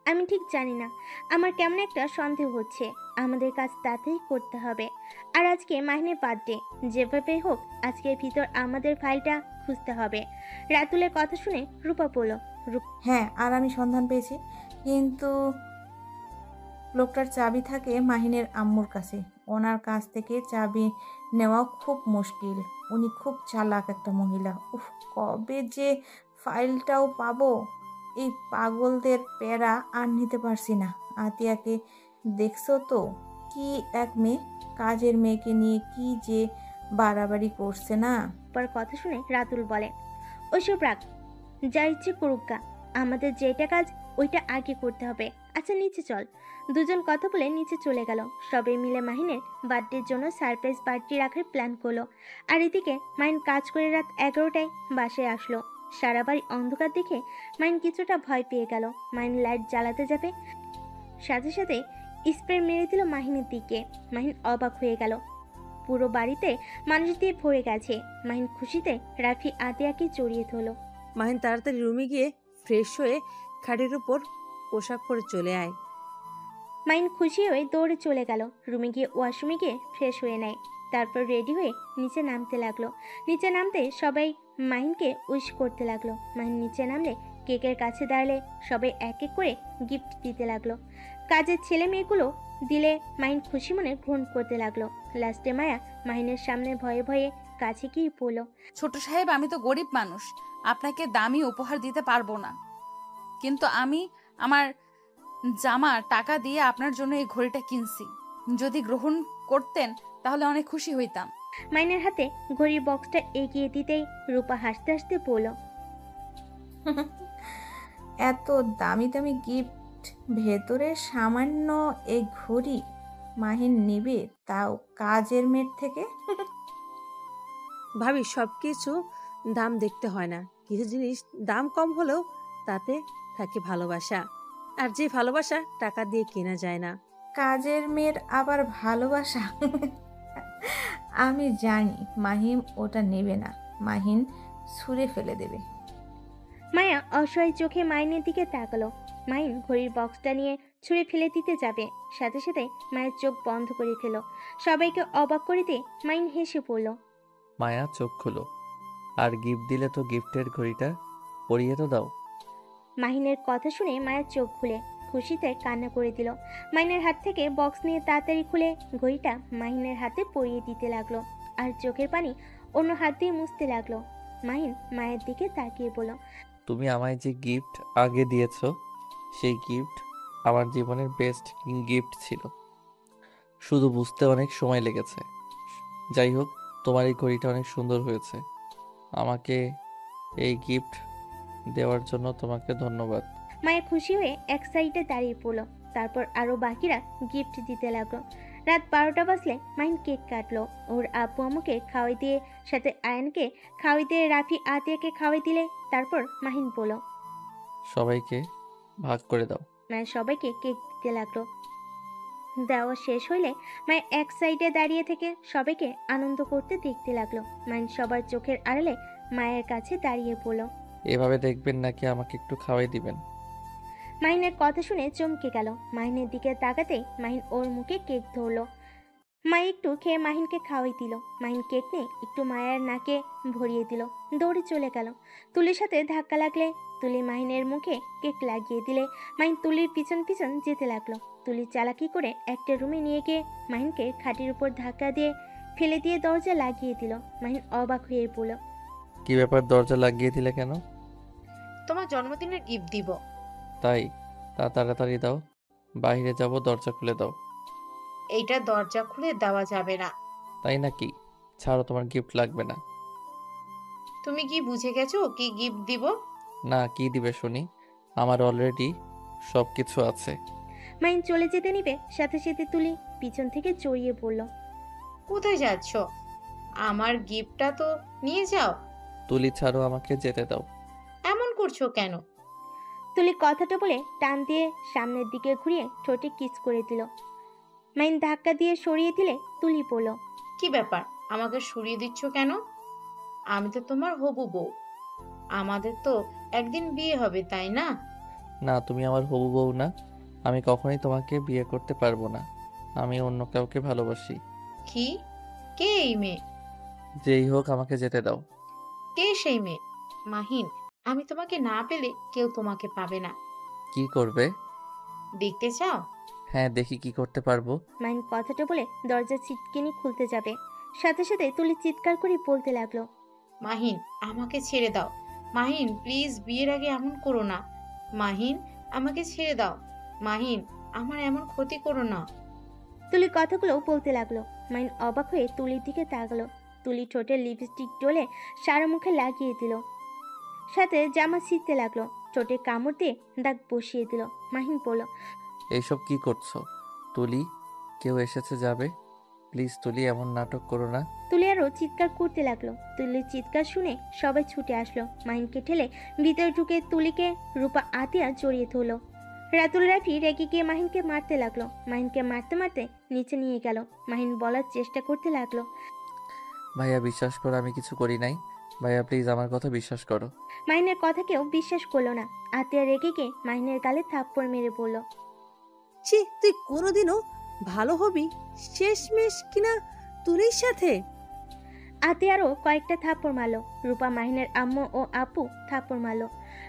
আমি ঠিক জানি না, আমার কেমন একটা সন্দেহ হচ্ছে। আমাদের কাজ তাতেই করতে হবে। আর আজকে মাহিনের বার্থডে, যেভাবে হোক আজকের ভিতর আমাদের ফাইলটা খুঁজতে হবে। রাতুলের কথা শুনে রূপা বলল, হ্যাঁ, আর আমি সন্ধান পেয়েছি, কিন্তু লোকটার চাবি থাকে মাহিনের আম্মুর কাছে। ওনার কাছ থেকে চাবি নেওয়া খুব মুশকিল। উনি খুব চালাক একটা মহিলা। উফ, কবে যে ফাইলটাও পাবো। এই পাগলদের প্যারা আর নিতে পারছি না। আতিয়াকে দেখছো তো, কি এক মেয়ে, কাজের মেয়েকে নিয়ে কি যে বাড়াবাড়ি করছে না। রূপার কথা শুনে রাতুল বলে, ওইসব রাখ, যা ইচ্ছে করুক গা, আমাদের যেটা কাজ ওইটা আগে করতে হবে। আচ্ছা নিচে চল। দুজন কথা বলে নিচে চলে গেল। সবাই মিলে মাহিনের বার্থডের জন্য সারপ্রাইজ পার্টি রাখার প্ল্যান করলো। আর এদিকে মাহিন কাজ করে রাত 11টায় বাসায় আসলো। সারা বাড়ি অন্ধকার দেখে মাহিন কিছুটা ভয় পেয়ে গেল। মাহিন লাইট জ্বালাতে যাবে, সাথে সাথে স্প্রে মেরে দিল মাহিনের দিকে। মাহিন অবাক হয়ে গেল। পুরো বাড়িতে মানুষ দিয়ে ভরে গেছে। মাহিন খুশিতে রাফি আতিয়াকে জড়িয়ে ধরল। মাহিন তাড়াতাড়ি রুমে গিয়ে ফ্রেশ হয়ে খাটের উপর পোশাক পরে চলে আয়। মাইন খুশি হয়ে দৌড়ে চলে গেল। রুমে গিয়ে ওয়াশরুমে গিয়ে ফ্রেশ হয়ে নেয়। তারপর রেডি হয়ে নিচে নামতে লাগলো। নিচে নামতে সবাই মাহিনকে উইশ করতে লাগলো। মাহিন নিচে নামলে কেকের কাছে দাঁড়ালে সবাই এক এক করে গিফট দিতে লাগলো। কাজের ছেলে মেয়েগুলো দিলে মাহিন খুশি মনে গ্রহণ করতে লাগলো। লাস্টে মায়া মাহিনের সামনে ভয়ে ভয়ে কাছে গিয়ে বলল, ছোট সাহেব, আমি তো গরিব মানুষ, আপনাকে দামি উপহার দিতে পারবো না, কিন্তু আমি আমার জামার টাকা দিয়ে আপনার জন্য এই ঘড়িটা কিনছি। যদি গ্রহণ করতেন তাহলে অনেক খুশি হইতাম। মাইনের হাতে ঘড়ির বক্সটা এগিয়ে দিতেই রূপা হাসতে হাসতে বলল, এত দামি দামি গিফট, ভেতরে সামান্য এই ঘড়ি মাহিন নিবে, তাও কাজের মেয়ের থেকে? ভাবি, সব কিছু দাম দেখতে হয় না। কিছু জিনিস দাম কম হলেও তাতে থাকে ভালোবাসা, আর যে ভালোবাসা টাকা দিয়ে কেনা যায় না। কাজের মেয়ের আবার ভালোবাসা? আমি জানি মাহিম ওটা নেবে না। মাহিন ছুঁড়ে ফেলে দেবে। মায়া অসহায় চোখে মাইনের দিকে তাকালো। মাইন ঘড়ির বক্সটা নিয়ে ছুঁড়ে ফেলে দিতে যাবে, সাথে সাথে মায়ের চোখ বন্ধ করে ফেল। সবাইকে অবাক করে দিয়ে মাইন হেসে পড়ল। মায়া চোখ খুলো, আর গিফট দিলে তো গিফটের ঘড়িটা পরিয়ে তো দাও। মাহিনের কথা শুনে মায়ের চোখ খুলে খুশিতে কান্না করে দিল। মাইনের হাত থেকে বক্স নিয়ে তাড়াতাড়ি খুলে ঘড়িটা মাহিনের হাতে পরিয়ে দিতে লাগলো, আর চোখের পানি অন্য হাত দিয়ে মুছতে লাগলো। মাহিন মায়ের দিকে তাকিয়ে বলল, তুমি আমায় যে গিফট আগে দিয়েছো, সেই গিফট আমার জীবনের বেস্ট গিফট ছিল। শুধু বুঝতে অনেক সময় লেগেছে। যাই হোক, তোমার এই ঘড়িটা অনেক সুন্দর হয়েছে। আমাকে এই গিফট দেওয়ার জন্য তোমাকে ধন্যবাদ। মায়া খুশি হয়ে এক সাইডে দাঁড়িয়ে পড়ল। তারপর আরো বাকিরা গিফট দিতে লাগলো। রাত 12টা বাজলে মাহিন কেক কাটলো। ওর আব্বু আম্মুকে খাওয়াই দিয়ে, সাথে আয়ানকে খাওয়াই দিয়ে রাফি আতিয়াকে খাওয়াই দিলে তারপর মাহিন বলল, সবাইকে ভাগ করে দাও। মায়ের সবাইকে কেক দিতে লাগলো। দেওয়া শেষ হইলে মায়ের এক সাইডে দাঁড়িয়ে থেকে সবাইকে আনন্দ করতে দেখতে লাগলো। মাহিন সবার চোখের আড়ালে মায়ের কাছে দাঁড়িয়ে পড়ল। এভাবে দেখবেন নাকি আমাকে একটু খাওয়াই দিবেন? মাহিনের কথা শুনে চমকে গেল। মাহিনের দিকে তাকাতেই মাহিন ওর মুখে কেক ধরলো। মা একটু খেয়ে মাহিনকে খাওয়াই দিল। মাহিন কেক নিয়ে একটু মায়ের নাকে ভরিয়ে দিল, দৌড়ে চলে গেল। তুলির সাথে ধাক্কা লাগলে তুলি মাহিনের মুখে কেক লাগিয়ে দিলে মাহিন তুলির পিছন পিছন যেতে লাগলো। তুলি চালাকি করে একটা রুমে নিয়ে গিয়ে মাহিনকে খাটের উপর ধাক্কা দিয়ে ফেলে দিয়ে দরজা লাগিয়ে দিল। মাহিন অবাক হয়ে পড়ল। কি ব্যাপার, দরজা লাগিয়ে দিলে কেন? তোমার জন্মদিনের গিফট দিব। তাই? তা তাড়াতাড়ি দাও, বাইরে যাব, দরজা খুলে দাও। এইটা দরজা খুলে দেওয়া যাবে না। তাই নাকি? ছাড়ো, তোমার গিফট লাগবে না। তুমি কি বুঝে গেছো কি গিফট দিব? না, কি দিবে শুনি? আমার অলরেডি সব কিছু আছে। মাহিন চলে যেতে নিবে, সাথে সাথে তুলি পিছন থেকে জড়িয়ে পড়ল। কোথায় যাচ্ছ? আমার গিফটটা তো নিয়ে যাও। তুলি ছাড়ো, আমাকে যেতে দাও। এমন করছো কেন? তুলি কথাটা বলে টান দিয়ে সামনের দিকে ঘুরিয়ে ঠোঁটে কিস করে দিল। মাহিন ধাক্কা দিয়ে সরিয়ে দিলে তুলি পড়ল। কি ব্যাপার, আমাকে সরিয়ে দিচ্ছ কেন? আমি তো তোমার হবু বউ। আমাদের তো একদিন বিয়ে হবে, তাই না? না, তুমি আমার হবু বউ না। আমি কখনোই তোমাকে বিয়ে করতে পারবো না। আমি অন্য কাউকে ভালোবাসি। কি? কে এই মেয়ে? যেই হোক, আমাকে যেতে দাও। কে সেই মেয়ে? মাহিন, আমি তোমাকে না পেলে কেউ তোমাকে পাবে না। কি করবে? দেখতে চাও? হ্যাঁ, দেখি কি করতে পারবো। মাহিন কথাটা বলে দরজা ছিটকিনি খুলতে যাবে, সাথে সাথে তুলি চিৎকার করে বলতে লাগলো। মাহিন, আমাকে ছেড়ে দাও। মাহিন প্লিজ, বিয়ের আগে এমন করো না। মাহিন, আমাকে ছেড়ে দাও। মাহিন, আমার এমন ক্ষতি করো না। তুলি কথাগুলো বলতে লাগলো। মাহিন অবাক হয়ে তুলির দিকে তাকালো। তুলি ঠোঁটে লিপস্টিক ডলে সারা মুখে লাগিয়ে দিল, সাথে জামা ছিঁড়তে লাগলো। ঠোঁটে কামড় দিয়ে দাগ বসিয়ে দিল। মাহিন বলল, এইসব কি করছো তুলি? কেউ এসেছে, যাবে। প্লিজ তুলি, এমন নাটক করো না। তুলি আরো চিৎকার করতে লাগলো। তুলির চিৎকার শুনে সবাই ছুটে আসলো। মাহিনকে ঠেলে ভিতরে ঢুকে তুলিকে রূপা আতিয়া জড়িয়ে ধরলো। রাতুল রাফি রেগে গিয়ে মাহিনকে মারতে লাগলো। মাহিনকে মারতে মারতে নিচে নিয়ে গেল। মাহিন বলার চেষ্টা করতে লাগলো, ভাইয়া বিশ্বাস করো, আমি কিছু করি নাই। ভাইয়া প্লিজ আমার কথা বিশ্বাস করো। মাহিনের কথা কেউ বিশ্বাস করলো না। আতিয়া রেগে গিয়ে মাহিনের গালে থাপ্পড় মেরে বলল, ছি, তুই কোনোদিনও ভালো হবি? শেষমেশ কিনা তুলির সাথে। আতিয়ারও কয়েকটা থাপ্পড় মারলো। রূপা মাহিনের আম্মু ও আপু থাপ্পড় মারলো।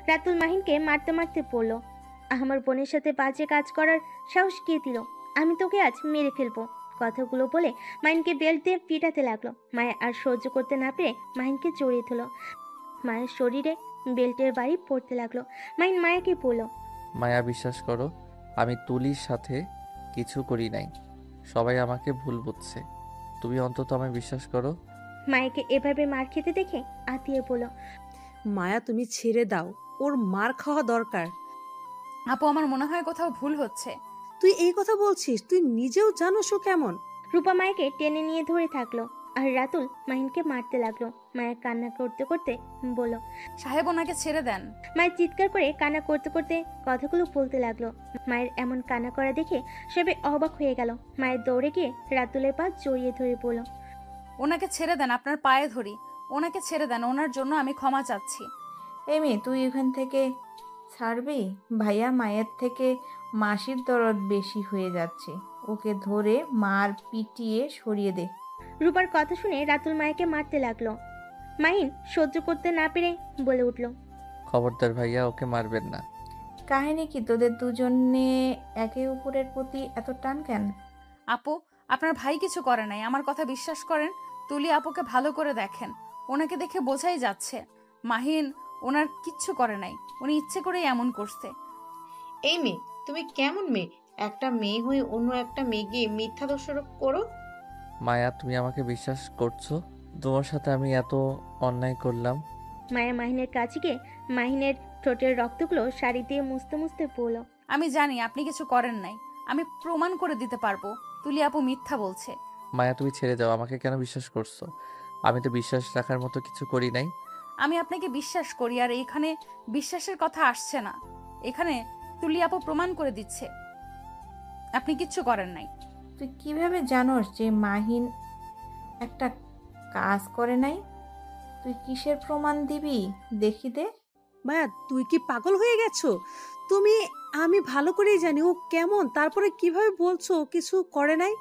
রাতুল মাহিনকে মারতে মারতে পড়লো, আমার বোনের সাথে বাজে কাজ করার সাহস কে দিল? আমি তোকে আজ মেরে ফেলবো। কথাগুলো বলে মাহিনকে বেল্ট দিয়ে পিটাতে লাগলো। মায়া আর সহ্য করতে না পেরে মাহিনকে জড়িয়ে ধরলো। মায়ের শরীরে বেল্টের বাড়ি পড়তে লাগলো। মাহিন মায়াকে বলল, মায়া বিশ্বাস করো, আমি তুলির সাথে কিছু করি নাই। সবাই আমাকে ভুল বুঝছে। তুমি অন্তত আমায় বিশ্বাস করো। মায়াকে এভাবে মার খেতে দেখে আতিয়া বলল, মায়া, তুমি ছেড়ে দাও, ওর মার খাওয়া দরকার। আপু, আমার মনে হয় কোথাও ভুল হচ্ছে। তুই এই কথা বলছিস? তুই নিজেও জানোস ও কেমন। রূপা মায়াকে টেনে নিয়ে ধরে থাকলো আর রাতুল মাহিনকে মারতে লাগলো। মায়ের কান্না করতে করতে বলল, সাহেব, ওনাকে ছেড়ে দেন। মায়ের চিৎকার করে কান্না করতে করতে কথাগুলো বলতে লাগলো। মায়ের এমন কান্না করা দেখে সবাই অবাক হয়ে গেল। মায়ের দৌড়ে গিয়ে রাতুলের পা জড়িয়ে ধরে বলল, ওনাকে ছেড়ে দেন, আপনার পায়ে ধরি। ওনাকে ছেড়ে দেন, ওনার জন্য আমি ক্ষমা চাচ্ছি। এই মেয়ে, তুই এখান থেকে ছাড়বি? ভাইয়া মায়ের থেকে মাসির দরদ বেশি হয়ে যাচ্ছে। ওকে ধরে মার পিটিয়ে সরিয়ে দে। রূপার কথা শুনে রাতুল মায়াকে মারতে লাগলো। মাহিন সহ্য করতে না পেরে বলে উঠল, খবরদার ভাইয়া, ওকে মারবেন না। কাহিনী কি তোদের দুজনে একে অপরের প্রতি এত টান কেন? আপু, আপনার ভাই কিছু করে নাই, আমার কথা বিশ্বাস করেন। তুলি আপুকে ভালো করে দেখেন, ওনাকে দেখে বোঝাই যাচ্ছে মাহিন ওনার কিচ্ছু করে নাই। উনি ইচ্ছে করেই এমন করছে। এই মেয়ে, তুমি কেমন মেয়ে? একটা মেয়ে হয়ে অন্য একটা মেয়েকে মিথ্যা দোষারোপ করো। মায়া, তুমি আমাকে বিশ্বাস করছো? তোমার সাথে আমি এত অন্যায় করলাম। মায়া মাহিনের কাছে গিয়ে মাহিনের ঠোঁটের রক্তগুলো শাড়ি দিয়ে মুছতে মুছতে বলল, আমি জানি আপনি কিছু করেন নাই, আমি প্রমাণ করে দিতে পারবো। তুলি আপু মিথ্যা বলছে। মায়া তুমি ছেড়ে যাও, আমাকে কেন বিশ্বাস করছো? আমি তো বিশ্বাস রাখার মতো কিছু করি নাই। আমি আপনাকে বিশ্বাস করি, আর এখানে বিশ্বাসের কথা আসছে না। এখানে তুলি আপু প্রমাণ করে দিচ্ছে আপনি কিচ্ছু করেন নাই। তুই কিভাবে জানোস যে মাহিন একটা কাজ করে নাই? তুই কিসের প্রমাণ দিবি দেখি দে। মায়া তুই কি পাগল হয়ে গেছো? তুমি, আমি ভালো করেই জানি ও কেমন, তারপরে কিভাবে বলছো ও কিছু করে নাই?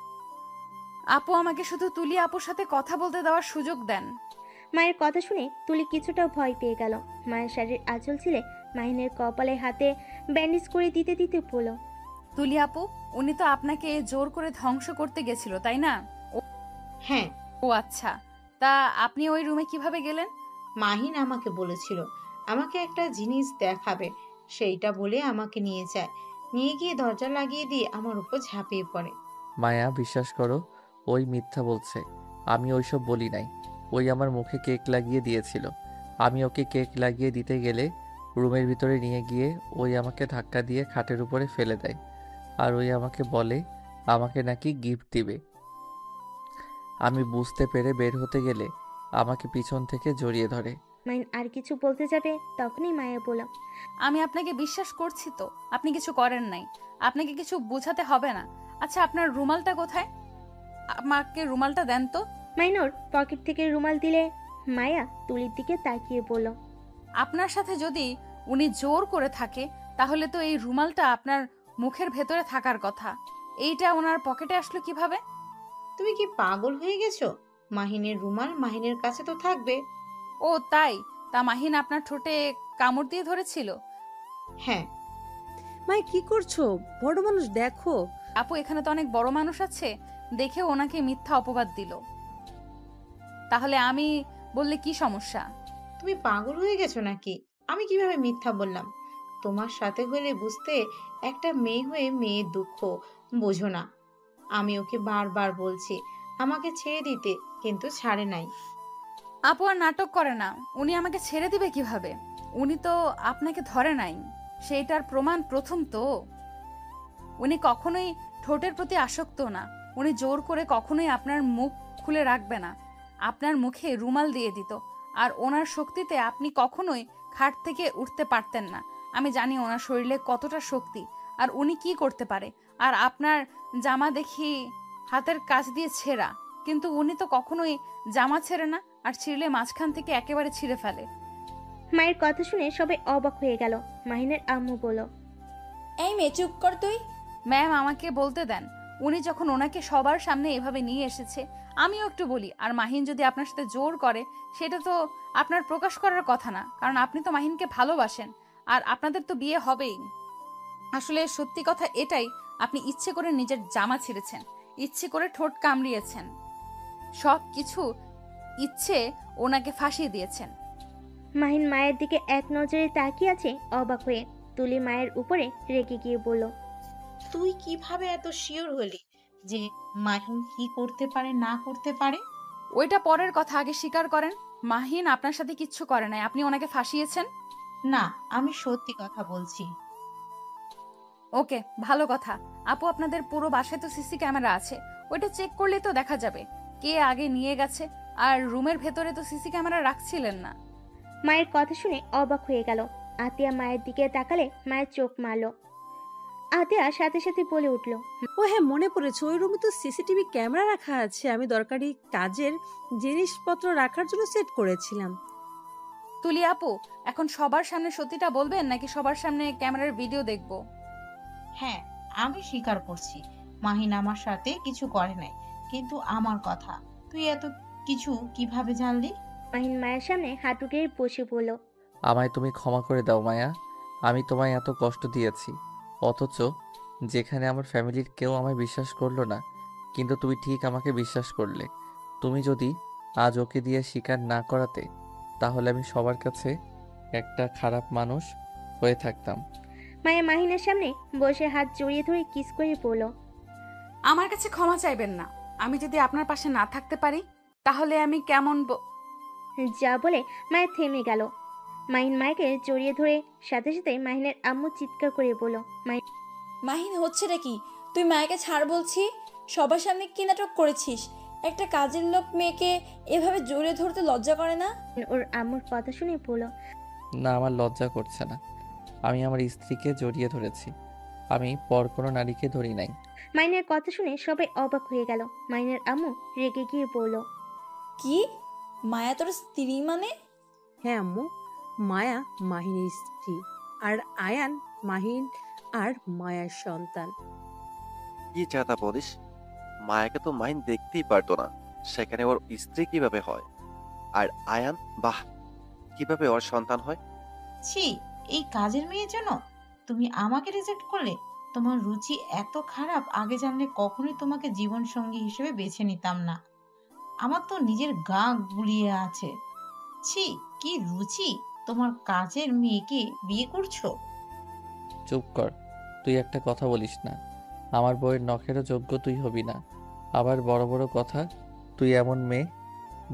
আপু আমাকে শুধু তুলি আপুর সাথে কথা বলতে দেওয়ার সুযোগ দেন। মায়ের কথা শুনে তুলি কিছুটা ভয় পেয়ে গেল। মায়ের শাড়ির আঁচল ছিলে মাহিনের কপালে হাতে ব্যান্ডেজ করে দিতে দিতে বলল, তুলি আপু, উনি তো আপনাকে জোর করে ধ্বংস করতে গেছিল, তাই না? হ্যাঁ, ও আচ্ছা, তা আপনি ওই রুমে কিভাবে গেলেন? মাহিন আমাকে বলেছিল আমাকে একটা জিনিস দেখাবে, সেইটা বলে আমাকে নিয়ে যায়। নিয়ে গিয়ে দরজা লাগিয়ে দিয়ে আমার উপর ঝাঁপিয়ে পড়ে। মায়া বিশ্বাস করো, ওই মিথ্যা বলছে। আমি ওইসব বলি নাই। ওই আমার মুখে কেক লাগিয়ে দিয়েছিল। আমি ওকে কেক লাগিয়ে দিতে গেলে রুমের ভিতরে নিয়ে গিয়ে ওই আমাকে ধাক্কা দিয়ে খাটের উপরে ফেলে দেয়। আর ওই আমাকে বলে আমাকে নাকি গিফট দিবে। আমি বুঝতে পেরে বের হতে গেলে আমাকে পিছন থেকে জড়িয়ে ধরে। মাহিন আর কিছু বলতে যাবে তখনই মায়া বলল, আমি আপনাকে বিশ্বাস করছি তো, আপনি কিছু করেন নাই। আপনাকে কিছু বোঝাতে হবে না। আচ্ছা, আপনার রুমালটা কোথায়? আমাকে রুমালটা দেন তো। মাহিন ওর পকেট থেকে রুমাল দিলে মায়া তুলির দিকে তাকিয়ে বলল, আপনার সাথে যদি উনি জোর করে থাকে, তাহলে তো এই রুমালটা আপনার মুখের ভেতরে থাকার কথা। এইটা ওনার পকেটে আসলো কিভাবে? তুমি কি পাগল হয়ে গেছো? মাহিনের রুমাল মাহিনের কাছে তো থাকবে। ও তাই? তা মাহিন আপনার ঠোঁটে কামড় দিয়ে ধরেছিল? হ্যাঁ। মায়া কি করছো? বড় মানুষ দেখো। আপু, এখানে তো অনেক বড় মানুষ আছে, দেখে ওনাকে মিথ্যা অপবাদ দিল। তাহলে আমি বললে কি সমস্যা? তুমি পাগল হয়ে গেছো নাকি? আমি কিভাবে মিথ্যা বললাম? তোমার সাথে হলে বুঝতে, একটা মেয়ে হয়ে মেয়ের দুঃখ বোঝো না। আমি ওকে বারবার বলছি আমাকে ছেড়ে দিতে, কিন্তু ছাড়ে নাই। আপু আর নাটক করে না। উনি আমাকে ছেড়ে দিবে কিভাবে? উনি তো আপনাকে ধরে নাই, সেইটার প্রমাণ প্রথম তো। উনি কখনোই ঠোঁটের প্রতি আসক্ত না। উনি জোর করে কখনোই আপনার মুখ খুলে রাখবে না, আপনার মুখে রুমাল দিয়ে দিত। আর ওনার শক্তিতে আপনি কখনোই খাট থেকে উঠতে পারতেন না। আমি জানি ওনার শরীরে কতটা শক্তি, আর উনি কি করতে পারে। আর আপনার জামা দেখি হাতের কাছ দিয়ে ছেঁড়া, কিন্তু উনি তো কখনোই জামা ছেড়ে না, আর ছিঁড়লে মাঝখান থেকে একেবারে ছিঁড়ে ফেলে। মায়ের কথা শুনে সবাই অবাক হয়ে গেল। মাহিনের আম্মু বলল, এই মেয়ে চুপ কর তুই। ম্যাম, আমাকে বলতে দেন। উনি যখন ওনাকে সবার সামনে এভাবে নিয়ে এসেছে, আমিও একটু বলি। আর মাহিন যদি আপনার সাথে জোর করে, সেটা তো আপনার প্রকাশ করার কথা না, কারণ আপনি তো মাহিনকে ভালোবাসেন, আর আপনাদের তো বিয়ে হবেই। আসলে সত্যি কথা এটাই, আপনি ইচ্ছে করে নিজের জামা ছিঁড়েছেন, ইচ্ছে করে ঠোঁট কামড়িয়েছেন, সব কিছু ইচ্ছে ওনাকে ফাঁসিয়ে দিয়েছেন। মাহিন মায়ের দিকে এক নজরে তাকিয়ে আছে অবাক হয়ে। তুলি মায়ের উপরে রেগে গিয়ে বলল, তুই কিভাবে এত শিওর হলি যে মাহিন কি করতে পারে না করতে পারে? ওইটা পরের কথা, আগে স্বীকার করেন মাহিন আপনার সাথে কিচ্ছু করে নাই, আপনি ওনাকে ফাঁসিয়েছেন। না, আমি সত্যি কথা বলছি। ওকে, ভালো কথা। আপু, আপনাদের পুরো বাসায় তো সিসি ক্যামেরা আছে, ওইটা চেক করলেই তো দেখা যাবে কে আগে নিয়ে গেছে। আর রুমের ভেতরে তো সিসি ক্যামেরা রাখছিলেন না। মায়ের কথা শুনে অবাক হয়ে গেল। আতিয়া মায়ের দিকে তাকালে মায়ের চোখ মারল। আতিয়া সাথে সাথে বলে উঠল, ও হ্যাঁ, মনে পড়েছে, ওই রুমে তো সিসিটিভি ক্যামেরা রাখা আছে। আমি দরকারি কাজের জিনিসপত্র রাখার জন্য সেট করেছিলাম। তুলি আপু, এখন সবার সামনে সত্যিটা বলবেন নাকি সবার সামনে ক্যামেরার ভিডিও দেখব? হ্যাঁ, আমি স্বীকার করছি মাহিন আমার সাথে কিছু করে নাই, কিন্তু আমার কথা তুই এত কিছু কিভাবে জানলি? মাহিন মায়ের সামনে হাঁটু গেড়ে বসে বলল, আমায় তুমি ক্ষমা করে দাও মায়া। আমি তোমায় এত কষ্ট দিয়েছি, অথচ যেখানে আমার ফ্যামিলির কেউ আমায় বিশ্বাস করলো না, কিন্তু তুমি ঠিক আমাকে বিশ্বাস করলে। তুমি যদি আজ ওকে দিয়ে স্বীকার না করাতে, তাহলে আমি সবার কাছে একটা খারাপ মানুষ হয়ে থাকতাম। মায়া মাহিনের সামনে বসে হাত জড়িয়ে ধরে কিস করে বলল, আমার কাছে ক্ষমা চাইবেন না। আমি যদি আপনার পাশে না থাকতে পারি, তাহলে আমি কেমন যা বলে মায়া থেমে গেল। মাহিন মায়াকে জড়িয়ে ধরে সাথে সাথে মাহিনের আম্মু চিৎকার করে বলল, মাহিন, হচ্ছে নাকি? তুই মায়াকে ছাড় বলছি। সবার সামনে কি নাটক করেছিস? একটা কাজের লোক মেয়েকে এভাবে জড়িয়ে ধরতে লজ্জা করে না? ওর আম্মুর কথা শুনে বলল, না, আমার লজ্জা করছে না। আমি আমার স্ত্রীকে জড়িয়ে ধরেছি। আমি পর কোনো নারীকে ধরি নাই। মাইনের কথা শুনে সবাই অবাক হয়ে গেল। মাইনের আম্মু রেগে গিয়ে বলল, কি? মায়া তোর স্ত্রী মানে? হ্যাঁ আম্মু, মায়া মাহিনের স্ত্রী, আর আয়ান মাহিন আর মায়ার সন্তান। কি চাতা বলিস? মায়াকে তো মাহিন দেখতেই পারতো না, সেখানে ওর স্ত্রী কিভাবে হয়? আর আয়ান, বাহ, কিভাবে ওর সন্তান হয়? ছি, এই কাজের মেয়ের জন্য তুমি আমাকে রিজেক্ট করলে? তোমার রুচি এত খারাপ, আগে জানলে কখনোই তোমাকে জীবন সঙ্গী হিসেবে বেছে নিতাম না। আমার তো নিজের গা গুলিয়ে আছে। ছি, কি রুচি! তোমার কাজের মেয়েকে বিয়ে করছো? চুপ কর, তুই একটা কথা বলিস না। আমার বউয়ের নখেরও যোগ্য তুই হবি না। আবার বড় বড় কথা। তুই এমন মেয়ে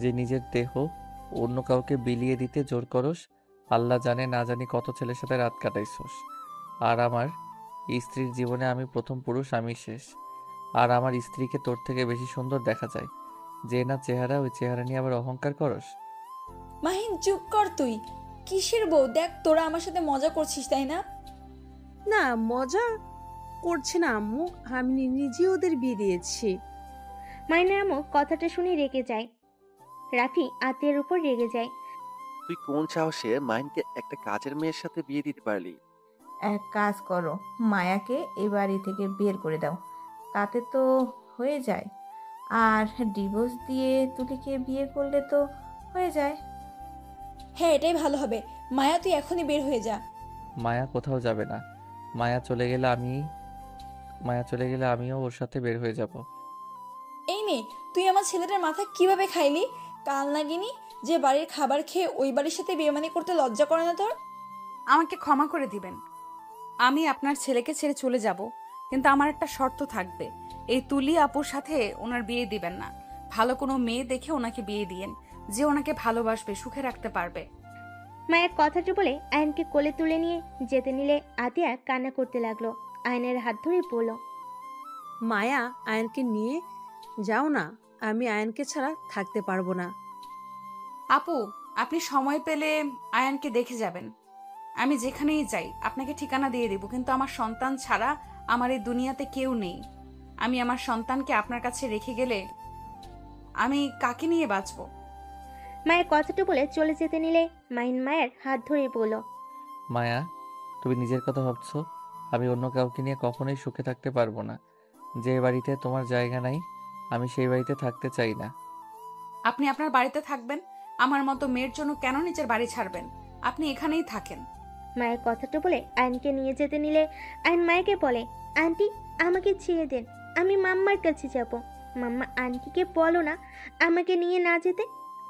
যে নিজের দেহ অন্য কাউকে বিলিয়ে দিতে জোর করস। আল্লাহ জানে না জানি কত ছেলের সাথে রাত কাটাইছস। আর আমার স্ত্রীর জীবনে আমি প্রথম পুরুষ, আমি শেষ। আর আমার স্ত্রীকে তোর থেকে বেশি সুন্দর দেখা যায়। যে না চেহারা, ওই চেহারা নিয়ে আবার অহংকার করস। মাহিন চুপ কর তুই। কিসের বউ? দেখ তোরা আমার সাথে মজা করছিস তাই না? না, মজা করছে না আম্মু, আমি নিজে ওদের বিয়ে দিয়েছি। মাইনের আম্মু কথাটা শুনে রেগে যায়। রাফি আত্মীয়ের উপর রেগে যায়। তুই কোন সাহসে মাহিনকে একটা কাজের মেয়ের সাথে বিয়ে দিতে পারলি? এক কাজ করো, মায়াকে এই বাড়ি থেকে বের করে দাও, তাতে তো হয়ে যায়। আর ডিভোর্স দিয়ে তুলিকে বিয়ে করলে তো হয়ে যায়। হ্যাঁ, এটাই ভালো হবে। মায়া তুই এখনই বের হয়ে যা। মায়া কোথাও যাবে না। মায়া চলে গেলে আমিও ওর সাথে বের হয়ে যাব। এই মেয়ে, তুই আমার ছেলেটার মাথা কিভাবে খাইলি? কাল নাগিনি যে বাড়ির খাবার খেয়ে ওই বাড়ির সাথে বেমানি করতে লজ্জা করে না তোর? আমাকে ক্ষমা করে দিবেন। আমি আপনার ছেলেকে ছেড়ে চলে যাব, কিন্তু আমার একটা শর্ত থাকবে। এই তুলি আপুর সাথে ওনার বিয়ে দিবেন না। ভালো কোনো মেয়ে দেখে ওনাকে বিয়ে দিয়েন, যে ওনাকে ভালোবাসবে, সুখে রাখতে পারবে। মায়ের কথাটা বলে আয়নকে কোলে তুলে নিয়ে যেতে নিলে আতিয়া কান্না করতে লাগলো। আয়নের হাত ধরে বলল, মায়া, আয়ানকে নিয়ে যাও না, আমি আয়ানকে ছাড়া থাকতে পারবো না। আপু, আপনি সময় পেলে আয়ানকে দেখে যাবেন। আমি যেখানেই যাই আপনাকে ঠিকানা দিয়ে দেব, কিন্তু আমার সন্তান ছাড়া আমার এই দুনিয়াতে কেউ নেই। আমি আমার সন্তানকে আপনার কাছে রেখে গেলে আমি কাকে নিয়ে বাঁচবো? মায়ের কথাটা বলে চলে যেতে নিলে মাহিন মায়ের হাত ধরে বলল, মায়া, তুমি নিজের কথা ভাবছো? আমি অন্য কাউকে নিয়ে কখনোই সুখে থাকতে পারবো না। যে বাড়িতে তোমার জায়গা নাই, আমি সেই বাড়িতে থাকতে চাই না। আপনি আপনার বাড়িতে থাকবেন। আমার মতো মেয়ের জন্য কেন নিজের বাড়ি ছাড়বেন? আপনি এখানেই থাকেন। মায়ের কথাটা বলে আয়নকে নিয়ে যেতে নিলে আয়ন মায়াকে বলে, আন্টি, আমাকে ছেড়ে দেন, আমি মাম্মার কাছে যাব। মাম্মা, আন্টিকে বলো না আমাকে নিয়ে না যেতে।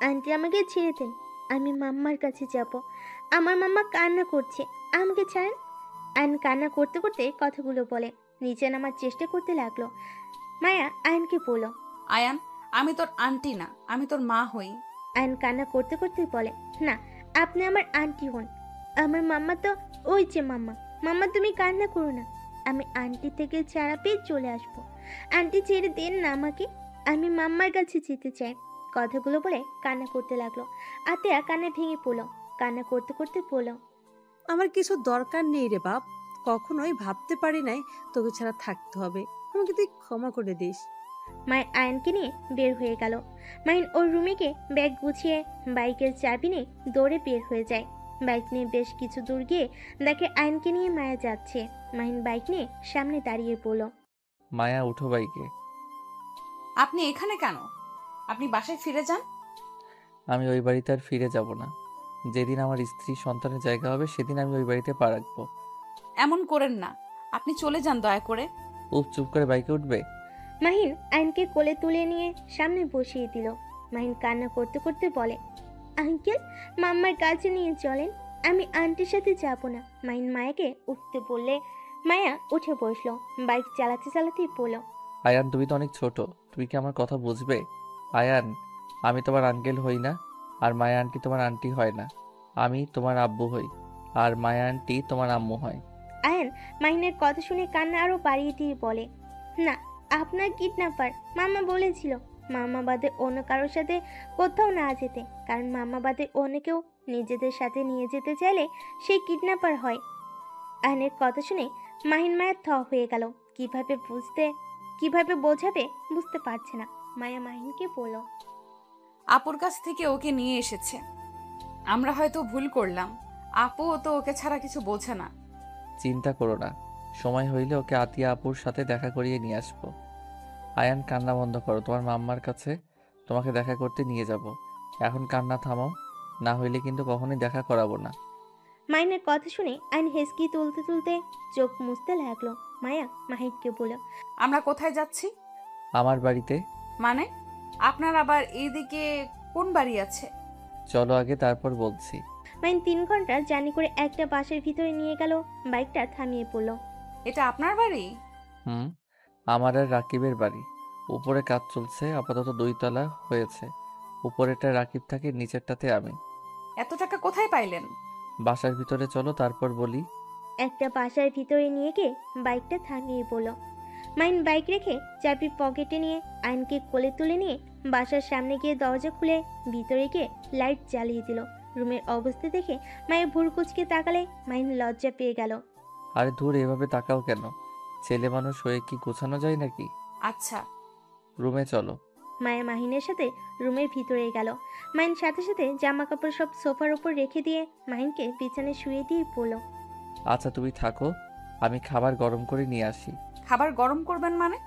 আন্টি, আমাকে ছেড়ে দেন, আমি মাম্মার কাছে যাব। আমার মাম্মা কান্না করছে, আমাকে ছাড়েন। আয়ন কান্না করতে করতে কথাগুলো বলে নিচে নামার চেষ্টা করতে লাগলো। মায়া আয়নকে বলল, আয়ান, আমি তোর আন্টি না, আমি তোর মা হই। আয়ন কান্না করতে করতে বলে, না, আপনি আমার আন্টি হন। আমার মাম্মা তো ওই যে মাম্মা। মাম্মা, তুমি কান্না করো না, আমি আন্টি থেকে ছাড়া পেয়ে চলে আসবো। আন্টি, ছেড়ে দেন না আমাকে, আমি মাম্মার কাছে যেতে চাই। কথাগুলো বলে কান্না করতে লাগলো। আতিয়া কান্না ভেঙে পড়লো। কান্না করতে করতে বলল, আমার কিছু দরকার নেই রে বাপ, কখনোই ভাবতে পারি নাই তোকে ছাড়া থাকতে হবে, আমাকে তুই ক্ষমা করে দিস। মায়ের আয়নকে নিয়ে বের হয়ে গেল। মাহিন ওর রুমে গিয়ে ব্যাগ গুছিয়ে বাইকের চাবি নিয়ে দৌড়ে বের হয়ে যায়। বাইক নিয়ে বেশ কিছু দূর গিয়ে দেখে আয়নকে নিয়ে মায়া যাচ্ছে। মাহিন বাইক নিয়ে সামনে দাঁড়িয়ে বলল, মায়া, উঠো বাইকে। আপনি এখানে কেন? আপনি বাসায় ফিরে যান। আমি ওই বাড়িতে আর ফিরে যাব না। যেদিন আমার স্ত্রী সন্তানের জায়গা হবে সেদিন আমি ওই বাড়িতে পা রাখবো। এমন করেন না, আপনি চলে যান দয়া করে। চুপ করে বাইকে উঠবে। মাহিন আয়নকে কোলে তুলে নিয়ে সামনে বসিয়ে দিল। মাহিন কান্না করতে করতে বলে, আঙ্কেল, মাম্মার কাছে নিয়ে চলেন, আমি আন্টির সাথে যাব না। মাহিন মায়াকে উঠতে বললে মায়া উঠে বসলো। বাইক চালাতে চালাতেই বলল, আয়ান, তুমি তো অনেক ছোট, তুমি কি আমার কথা বুঝবে? আয়ান, আমি তোমার আঙ্কেল হই না, আর মায়া আন্টি তোমার আন্টি হয় না। আমি তোমার আব্বু হই, আর মায়া আন্টি তোমার আম্মু হয়। আয়ান মাহিনের কথা শুনে কান্না আরো বাড়িয়ে দিয়ে বলে, না, আপনার কিডন্যাপার। মামা বলেছিল মামা বাদে অন্য কারোর সাথে কোথাও না যেতে, কারণ মামা বাদে অন্য কেউ নিজেদের সাথে নিয়ে যেতে চাইলে সেই কিডন্যাপার হয়। আয়নের কথা শুনে মাহিন মায়া থ হয়ে গেল। কিভাবে বোঝাবে বুঝতে পারছে না। মায়া মাহিনকে বলল, আপুর কাছ থেকে ওকে নিয়ে এসেছে। আমরা হয়তো ভুল করলাম, আপুও তো ওকে ছাড়া কিছু বোঝে না। চিন্তা করো না, সময় হইলে ওকে আতিয়া আপুর সাথে দেখা করিয়ে নিয়ে আসবো। আয়ান, কান্না বন্ধ করো, তোমার মাম্মার কাছে তোমাকে দেখা করতে নিয়ে যাব। এখন কান্না থামাও, না হইলে কিন্তু কখনোই দেখা করাবো না। মাহিনের কথা শুনে আইন হেসকি তুলতে তুলতে চোখ মুছতে লাগলো। মায়া মাহিনকে বলল, আমরা কোথায় যাচ্ছি? আমার বাড়িতে। মানে আপনার আবার এইদিকে কোন বাড়ি আছে? চলো আগে, তারপর বলছি। মাহিন 3 ঘন্টা জার্নি করে একটা বাসের ভিতরে নিয়ে গেল। বাইকটা থামিয়ে পড়ল। এটা আপনার বাড়ি? হুম, আমার আর রাকিবের বাড়ি। উপরে কাজ চলছে, আপাতত 2 তলা হয়েছে। উপরেরটা রাকিব থাকে, নিচেরটাতে আমি। এত টাকা কোথায় পাইলেন? বাসার ভিতরে চলো, তারপর বলি। একটা বাসার ভিতরে নিয়ে গিয়ে বাইকটা থামিয়ে পড়ল। মাইন বাইক রেখে চাবি পকেটে নিয়ে আইনকে কোলে তুলে নিয়ে বাসার সামনে গিয়ে দরজা খুলে ভিতরে গিয়ে লাইট জ্বালিয়ে দিল। রুমের অবস্থা দেখে মায়ের ভুরু কুচকে তাকালে মাইন লজ্জা পেয়ে গেল। আরে ধুর, এভাবে তাকাও কেন? ছেলে মানুষ হয়ে কি গোছানো যায় নাকি? আচ্ছা। রুমে চলো। মায়া মাহিনের সাথে রুমের ভিতরে গেল। মাহিন সাথে সাথে জামা কাপড় সব সোফার উপর রেখে দিয়ে মাহিনকে বিছানায় শুয়ে দিয়ে পড়ল। আচ্ছা তুমি থাকো, আমি খাবার গরম করে নিয়ে আসি। খাবার গরম করবেন মানে?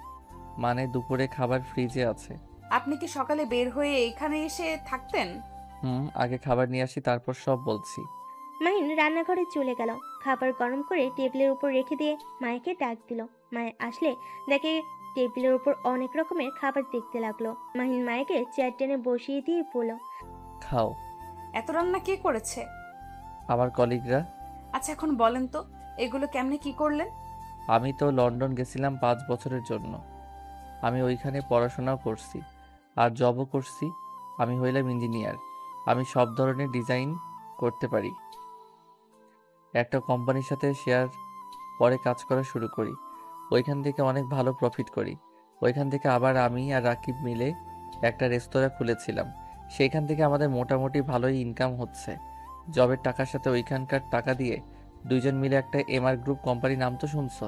মানে দুপুরে খাবার ফ্রিজে আছে। আপনি কি সকালে বের হয়ে এখানে এসে থাকতেন? আগে খাবার নিয়ে আসি, তারপর সব বলছি। মাহিন রান্নাঘরে চলে গেল। খাবার গরম করে টেবিলের উপর রেখে দিয়ে মায়াকে ডাক দিল। মায়া আসলে দেখে টেবিলের উপর অনেক রকমের খাবার দেখতে লাগলো। মাহিন মায়াকে চেয়ার টেনে বসিয়ে দিয়ে বলল, খাও। এত রান্না কে করেছে? আমার কলিগরা। আচ্ছা এখন বলেন তো এগুলো কেমনে কি করলেন? আমি তো লন্ডন গেছিলাম 5 বছরের জন্য। আমি ওইখানে পড়াশোনাও করছি আর জবও করছি। আমি হইলাম ইঞ্জিনিয়ার। আমি সব ধরনের ডিজাইন করতে পারি। একটা কোম্পানির সাথে শেয়ার পরে কাজ করা শুরু করি। ওইখান থেকে অনেক ভালো প্রফিট করি। ওইখান থেকে আবার আমি আর রাকিব মিলে একটা রেস্তোরাঁ খুলেছিলাম। সেইখান থেকে আমাদের মোটামুটি ভালোই ইনকাম হচ্ছে। জবের টাকার সাথে ওইখানকার টাকা দিয়ে 2 জন মিলে একটা এমআর গ্রুপ কোম্পানির নাম তো শুনছো?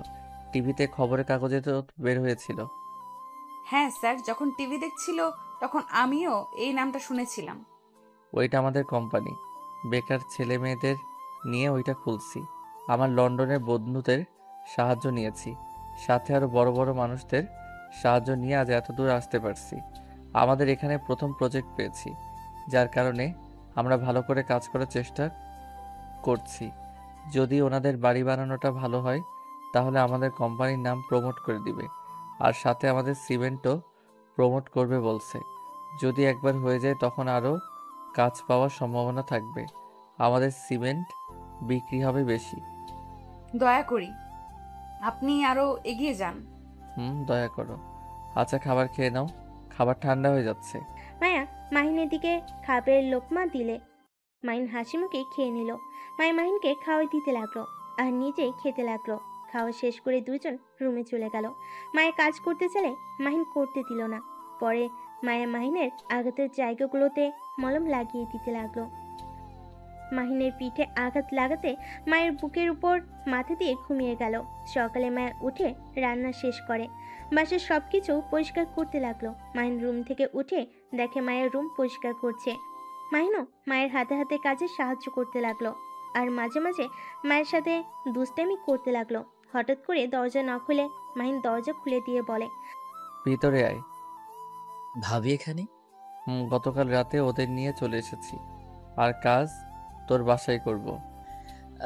টিভিতে, খবরের কাগজে তো বের হয়েছিল। হ্যাঁ স্যার, যখন টিভি দেখছিল তখন আমিও এই নামটা শুনেছিলাম। ওইটা আমাদের কোম্পানি। বেকার ছেলে মেয়েদের নিয়ে ওইটা খুলছি। আমার লন্ডনের বন্ধুদের সাহায্য নিয়েছি, সাথে আরো বড় বড় মানুষদের সাহায্য নিয়ে আজ এত দূর আসতে পারছি। আমাদের এখানে প্রথম প্রজেক্ট পেয়েছি, যার কারণে আমরা ভালো করে কাজ করার চেষ্টা করছি। যদি ওনাদের বাড়ি বানানোটা ভালো হয় তাহলে আমাদের কোম্পানির নাম প্রমোট করে দিবে, আর সাথে আমাদের সিমেন্টও প্রমোট করবে বলছে। যদি একবার হয়ে যায় তখন আরও কাজ পাওয়ার সম্ভাবনা থাকবে। আমাদের সিমেন্ট বিক্রি হবে বেশি। দয়া করি আপনি আরো এগিয়ে যান। দয়া করো। আচ্ছা খাবার খেয়ে নাও, খাবার ঠান্ডা হয়ে যাচ্ছে। মায়া মাহিনের দিকে খাবারের লোকমা দিলে। মাহিন হাসি মুখে খেয়ে নিল। মায়া মাহিনকে খাওয়াই দিতে লাগলো আর নিজেই খেতে লাগলো। খাওয়া শেষ করে 2 জন রুমে চলে গেল। মায়া কাজ করতে চাইলে মাহিন করতে দিল না। পরে মায়া মাহিনের আঘাতের জায়গাগুলোতে মলম লাগিয়ে দিতে লাগলো। মাহিনের পিঠে আঘাত লাগাতে মায়ের বুকের উপর মাথা দিয়ে ঘুমিয়ে গেল। সকালে মায়া উঠে রান্না শেষ করে বাসার সবকিছু পরিষ্কার করতে লাগলো। মাহিন রুম থেকে উঠে দেখে মায়ের রুম পরিষ্কার করছে। মাহিনও মায়ের হাতে হাতে কাজে সাহায্য করতে লাগলো আর মাঝে মাঝে মায়ের সাথে দুষ্টামি করতে লাগলো। হঠাৎ করে দরজা না খুলে মাহিন দরজা খুলে দিয়ে বলে, ভিতরে আয়। ভাবি এখানে? গতকাল রাতে ওদের নিয়ে চলে এসেছি, আর কাজ তোর বাসায় করব।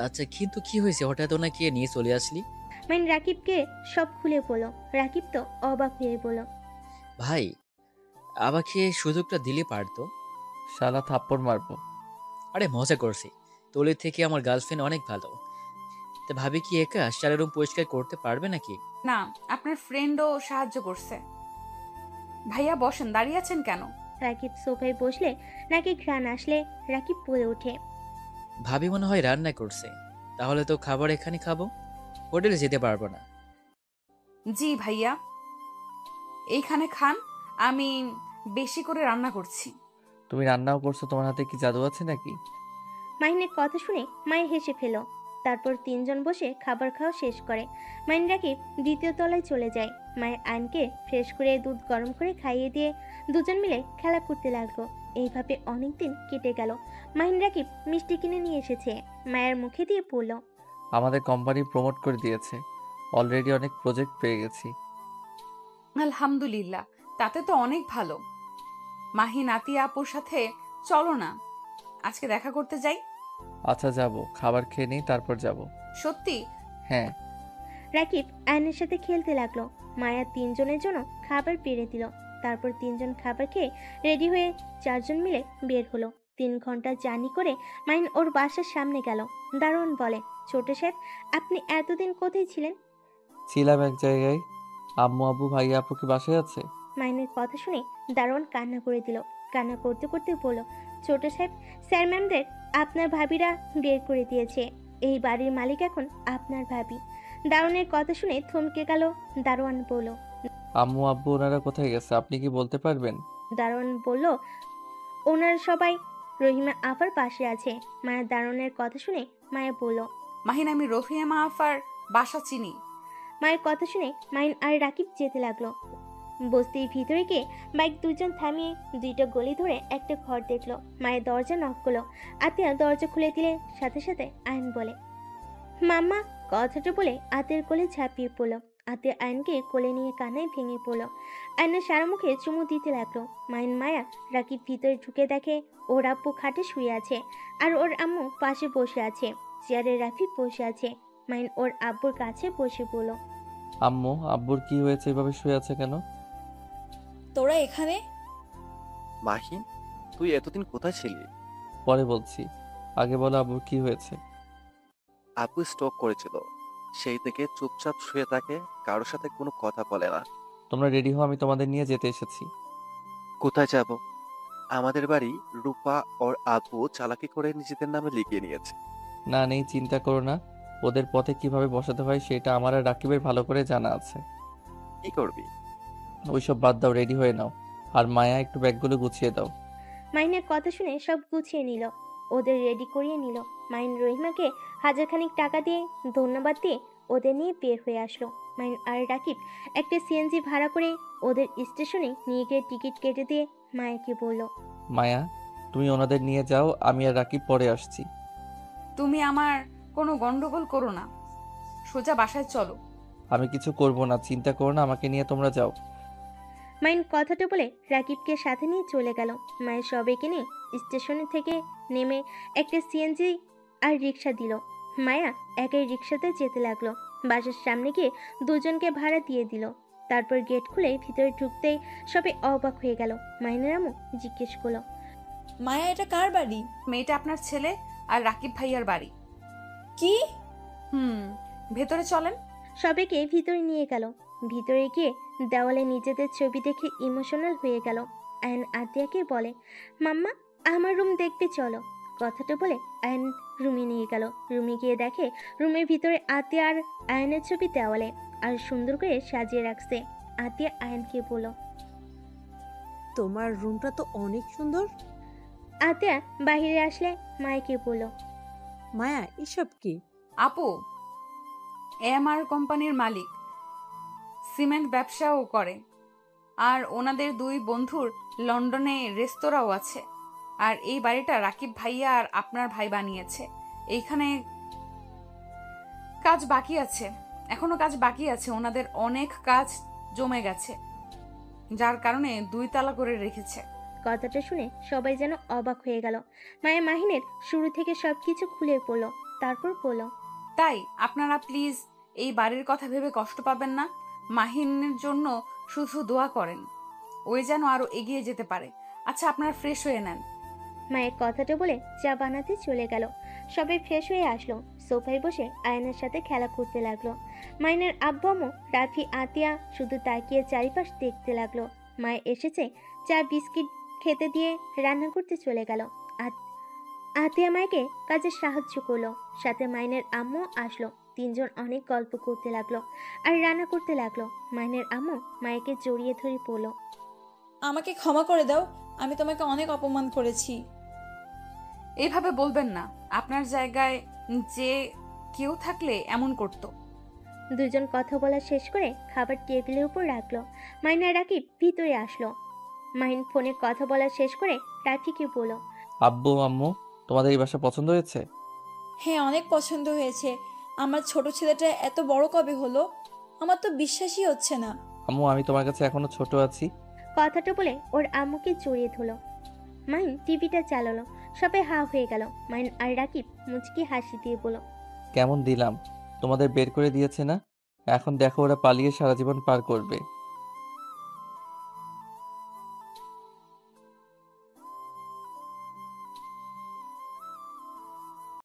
আচ্ছা কিন্তু কি হয়েছে, হঠাৎ ওনাকে নিয়ে চলে আসলি? মাহিন রাকিবকে সব খুলে বলল। রাকিব তো অবাক হয়ে বলল, ভাই আমাকে সুযোগটা দিলে পারতো। শালা থাপ্পড় মারবো। আরে মজা করছি, তোলের থেকে আমার গার্লফ্রেন্ড অনেক ভালো। তা ভাবি কি একা সারা রুম পরিষ্কার করতে পারবে নাকি? না, আপনার ফ্রেন্ডও সাহায্য করছে। ভাইয়া বসেন, দাঁড়িয়ে আছেন কেন? রাকিব সোফায় বসলে নাকি ঘ্রাণ আসলে রাকিব বলে ওঠে, ভাবি মনে হয় রান্না করছে, তাহলে তো খাবার এখানে খাবো, হোটেলে যেতে পারবো না। জি ভাইয়া। এইখানে খান, আমি বেশি করে রান্না করছি। তুমি রান্নাও করছো, তোমার হাতে কি জাদু আছে নাকি? মাহিনের কথা শুনে মায়ে হেসে ফেল। তারপর তিনজন বসে খাবার খাওয়া শেষ করে। মাইন রাকিব দ্বিতীয় তলায় চলে যায়। মায়ের আয়নকে ফ্রেশ করে দুধ গরম করে খাইয়ে দিয়ে দুজন মিলে খেলা করতে লাগলো। এইভাবে অনেকদিন কেটে গেল। মাহিন রাকিব মিষ্টি কিনে নিয়ে এসেছে, মায়ের মুখে দিয়ে বলল, আমাদের কোম্পানি প্রমোট করে দিয়েছে, অলরেডি অনেক প্রজেক্ট পেয়ে গেছি। আলহামদুলিল্লাহ, তাতে তো অনেক ভালো। মাহিন আতিয়া আপুর সাথে চলো না, আজকে দেখা করতে যাই। আচ্ছা যাব, খাবার খেয়ে নেই তারপর যাব। সত্যি? হ্যাঁ। রাকিব আয়নের সাথে খেলতে লাগলো। মায়া তিনজনের জন্য খাবার বেড়ে দিল। তারপর তিনজন খাবার খেয়ে রেডি হয়ে চারজন মিলে বের হলো। 3 ঘন্টা জার্নি করে মাইন ওর বাসার সামনে গেল। দারোয়ান বলে, ছোট সাহেব, আপনি এতদিন কোথায় ছিলেন? ছিলাম এক জায়গায়। আম্মু আব্বু ভাইয়া আপু কি বাসায় আছে? মাইনের কথা শুনে দারোয়ান কান্না করে দিল। কান্না করতে করতে বলল, ছোট সাহেব, স্যার ম্যামদের আপনার ভাবিরা বের করে দিয়েছে। এই বাড়ির মালিক এখন আপনার ভাবি। দারোয়ানের কথা শুনে থমকে গেল। দারোয়ান বলল, আম্মু আব্বু ওনারা কোথায় গেছে আপনি কি বলতে পারবেন? দারোয়ান বলল, ওনার সবাই রহিমা আপার পাশে আছে। মায়া দারোয়ানের কথা শুনে মায়া বলল, মাহিন, আমি রফিয়া আফার বাসা চিনি। মায়ের কথা শুনে মাইন আর রাকিব যেতে লাগলো। বস্তির ভিতরে গিয়ে বাইক দুজন থামিয়ে 2টা গলি ধরে একটা ঘর দেখলো। মায়ের দরজা নক করলো। আতিয়া দরজা খুলে দিলে সাথে সাথে আয়ন বলে, মাম্মা। কথাটা বলে আতিয়ার কোলে ঝাঁপিয়ে পড়লো। আতিয়া আয়নকে কোলে নিয়ে কান্নায় ভেঙে পড়লো। আয়নের সারা মুখে চুমু দিতে লাগলো। মাইন মায়া রাকিব ভিতরে ঢুকে দেখে ওর আব্বু খাটে শুয়ে আছে আর ওর আম্মু পাশে বসে আছে। চেয়ারে রাফি বসে আছে। মাইন ওর আব্বুর কাছে বসে বলল, আম্মু আব্বুর কি হয়েছে, এভাবে শুয়ে আছে কেন? তোরা এখানে? মাহিন, তুই এতদিন কোথায় ছিলি? পরে বলছি, আগে বলো আব্বুর কি হয়েছে। আপু স্ট্রোক করেছিল, সেই থেকে চুপচাপ শুয়ে থাকে, কারোর সাথে কোনো কথা বলে না। তোমরা রেডি হও, আমি তোমাদের নিয়ে যেতে এসেছি। কোথায় যাব? আমাদের বাড়ি রূপা ওর আপু চালাকি করে নিজেদের নামে লিখিয়ে নিয়েছে। না নেই, চিন্তা করো না। ওদের পথে কিভাবে বসাতে হয় সেটা আমার আর রাকিবের ভালো করে জানা আছে। কি করবি? ওইসব বাদ দাও, রেডি হয়ে নাও। আর মায়া একটু ব্যাগগুলো গুছিয়ে দাও। মাইনের কথা শুনে সব গুছিয়ে নিল, ওদের রেডি করিয়ে নিল। মাইন রহিমাকে হাজারখানিক টাকা দিয়ে ধন্যবাদ দিয়ে ওদের নিয়ে বের হয়ে আসলো। মাইন আর রাকিব একটা সিএনজি ভাড়া করে ওদের স্টেশনে নিয়ে গিয়ে টিকিট কেটে দিয়ে মায়াকে বলল, মায়া, তুমি ওনাদের নিয়ে যাও, আমি আর রাকিব পরে আসছি। তুমি আমার কোনো গন্ডগোল করো না, সোজা বাসায় চলো। আমি কিছু করব না, চিন্তা করো না, আমাকে নিয়ে তোমরা যাও। মাইন কথাটা বলে রাকিবকে সাথে নিয়ে চলে গেল। মায়ের সবাইকে নিয়ে স্টেশনে থেকে নেমে একটা সিএনজি আর রিক্সা দিল। মায়া একাই রিক্সাতে যেতে লাগলো। বাসার সামনে গিয়ে দুজনকে ভাড়া দিয়ে দিল। তারপর গেট খুলে ভিতরে ঢুকতেই সবাই অবাক হয়ে গেল। মাইনের আম্মু জিজ্ঞেস করলো, মায়া, এটা কার বাড়ি? মেয়েটা আপনার ছেলে আর রাকিব ভাইয়ার বাড়ি। কি? ভেতরে চলেন। সবাইকে ভিতরে নিয়ে গেল। ভিতরে গিয়ে দেওয়ালে নিজেদের ছবি দেখে ইমোশনাল হয়ে গেল। আয়ন আতিয়াকে বলে, মাম্মা, আমার রুম দেখতে চলো। কথাটা বলে আয়ন রুমে নিয়ে গেল। রুমে গিয়ে দেখে রুমের ভিতরে আতিয়া আর আয়নের ছবি দেওয়ালে আর সুন্দর করে সাজিয়ে রাখছে। আতিয়া আয়নকে বলল, তোমার রুমটা তো অনেক সুন্দর। আতিয়া বাহিরে আসলে মায়াকে বলল, মায়া, এসব কি? আপু এমআর কোম্পানির মালিক, সিমেন্ট ব্যবসাও করে, আর ওনাদের 2 বন্ধুর লন্ডনে রেস্তোরাঁও আছে। আর এই বাড়িটা রাকিব ভাইয়া আর আপনার ভাই বানিয়েছে। এইখানে কাজ বাকি আছে, এখনো কাজ বাকি আছে। ওনাদের অনেক কাজ জমে গেছে, যার কারণে 2 তালা করে রেখেছে। কথাটা শুনে সবাই যেন অবাক হয়ে গেল। মায়া মাহিনের শুরু থেকে সবকিছু খুলে পড়ল। তারপর বলল, তাই আপনারা প্লিজ এই বাড়ির কথা ভেবে কষ্ট পাবেন না। মাহিনের জন্য শুধু দোয়া করেন, ওই যেন আরো এগিয়ে যেতে পারে। আচ্ছা, আপনারা ফ্রেশ হয়ে নেন। মায়ের কথাটা বলে চা বানাতে চলে গেল। সবাই ফ্রেশ হয়ে আসলো। সোফায় বসে আয়নের সাথে খেলা করতে লাগলো। মাইনের আব্বু আম্মু রাফি আতিয়া শুধু তাকিয়ে চারিপাশ দেখতে লাগলো। মায়ে এসেছে, চা বিস্কিট খেতে দিয়ে রান্না করতে চলে গেল। আতিয়া মায়কে কাজে সাহায্য করলো। সাথে মাইনের আম্মু আসলো। তিনজন অনেক গল্প করতে লাগলো আর রান্না করতে লাগলো। মাইনের আম্মু মায়াকে জড়িয়ে ধরে পড়ল। আমাকে ক্ষমা করে দাও, আমি তোমাকে অনেক অপমান করেছি। এইভাবে বলবেন না, আপনার জায়গায় যে কেউ থাকলে এমন করতো। দুজন কথা বলা শেষ করে খাবার টেবিলের উপর রাখলো। মাইন আর রাকিব ভিতরে আসলো। মাইন ফোনে কথা বলা শেষ করে রাকিবকে বলল, আব্বু আম্মু, তোমাদের এই বাসা পছন্দ হয়েছে? হ্যাঁ, অনেক পছন্দ হয়েছে। আমার ছোট ছেলেটা এত বড় কবে হলো? আমার তো বিশ্বাসই হচ্ছে না। আম্মু, আমি তোমার কাছে এখনো ছোট আছি। কথাটা বলে ওর আম্মুকে জড়িয়ে ধরলো। মাইন টিভিটা চালালো। সবাই হা হয়ে গেল। মাইন আর রাকিব মুচকি হাসি দিয়ে বলল, কেমন দিলাম? তোমাদের বের করে দিয়েছে না? এখন দেখো ওরা পালিয়ে সারা জীবন পার করবে।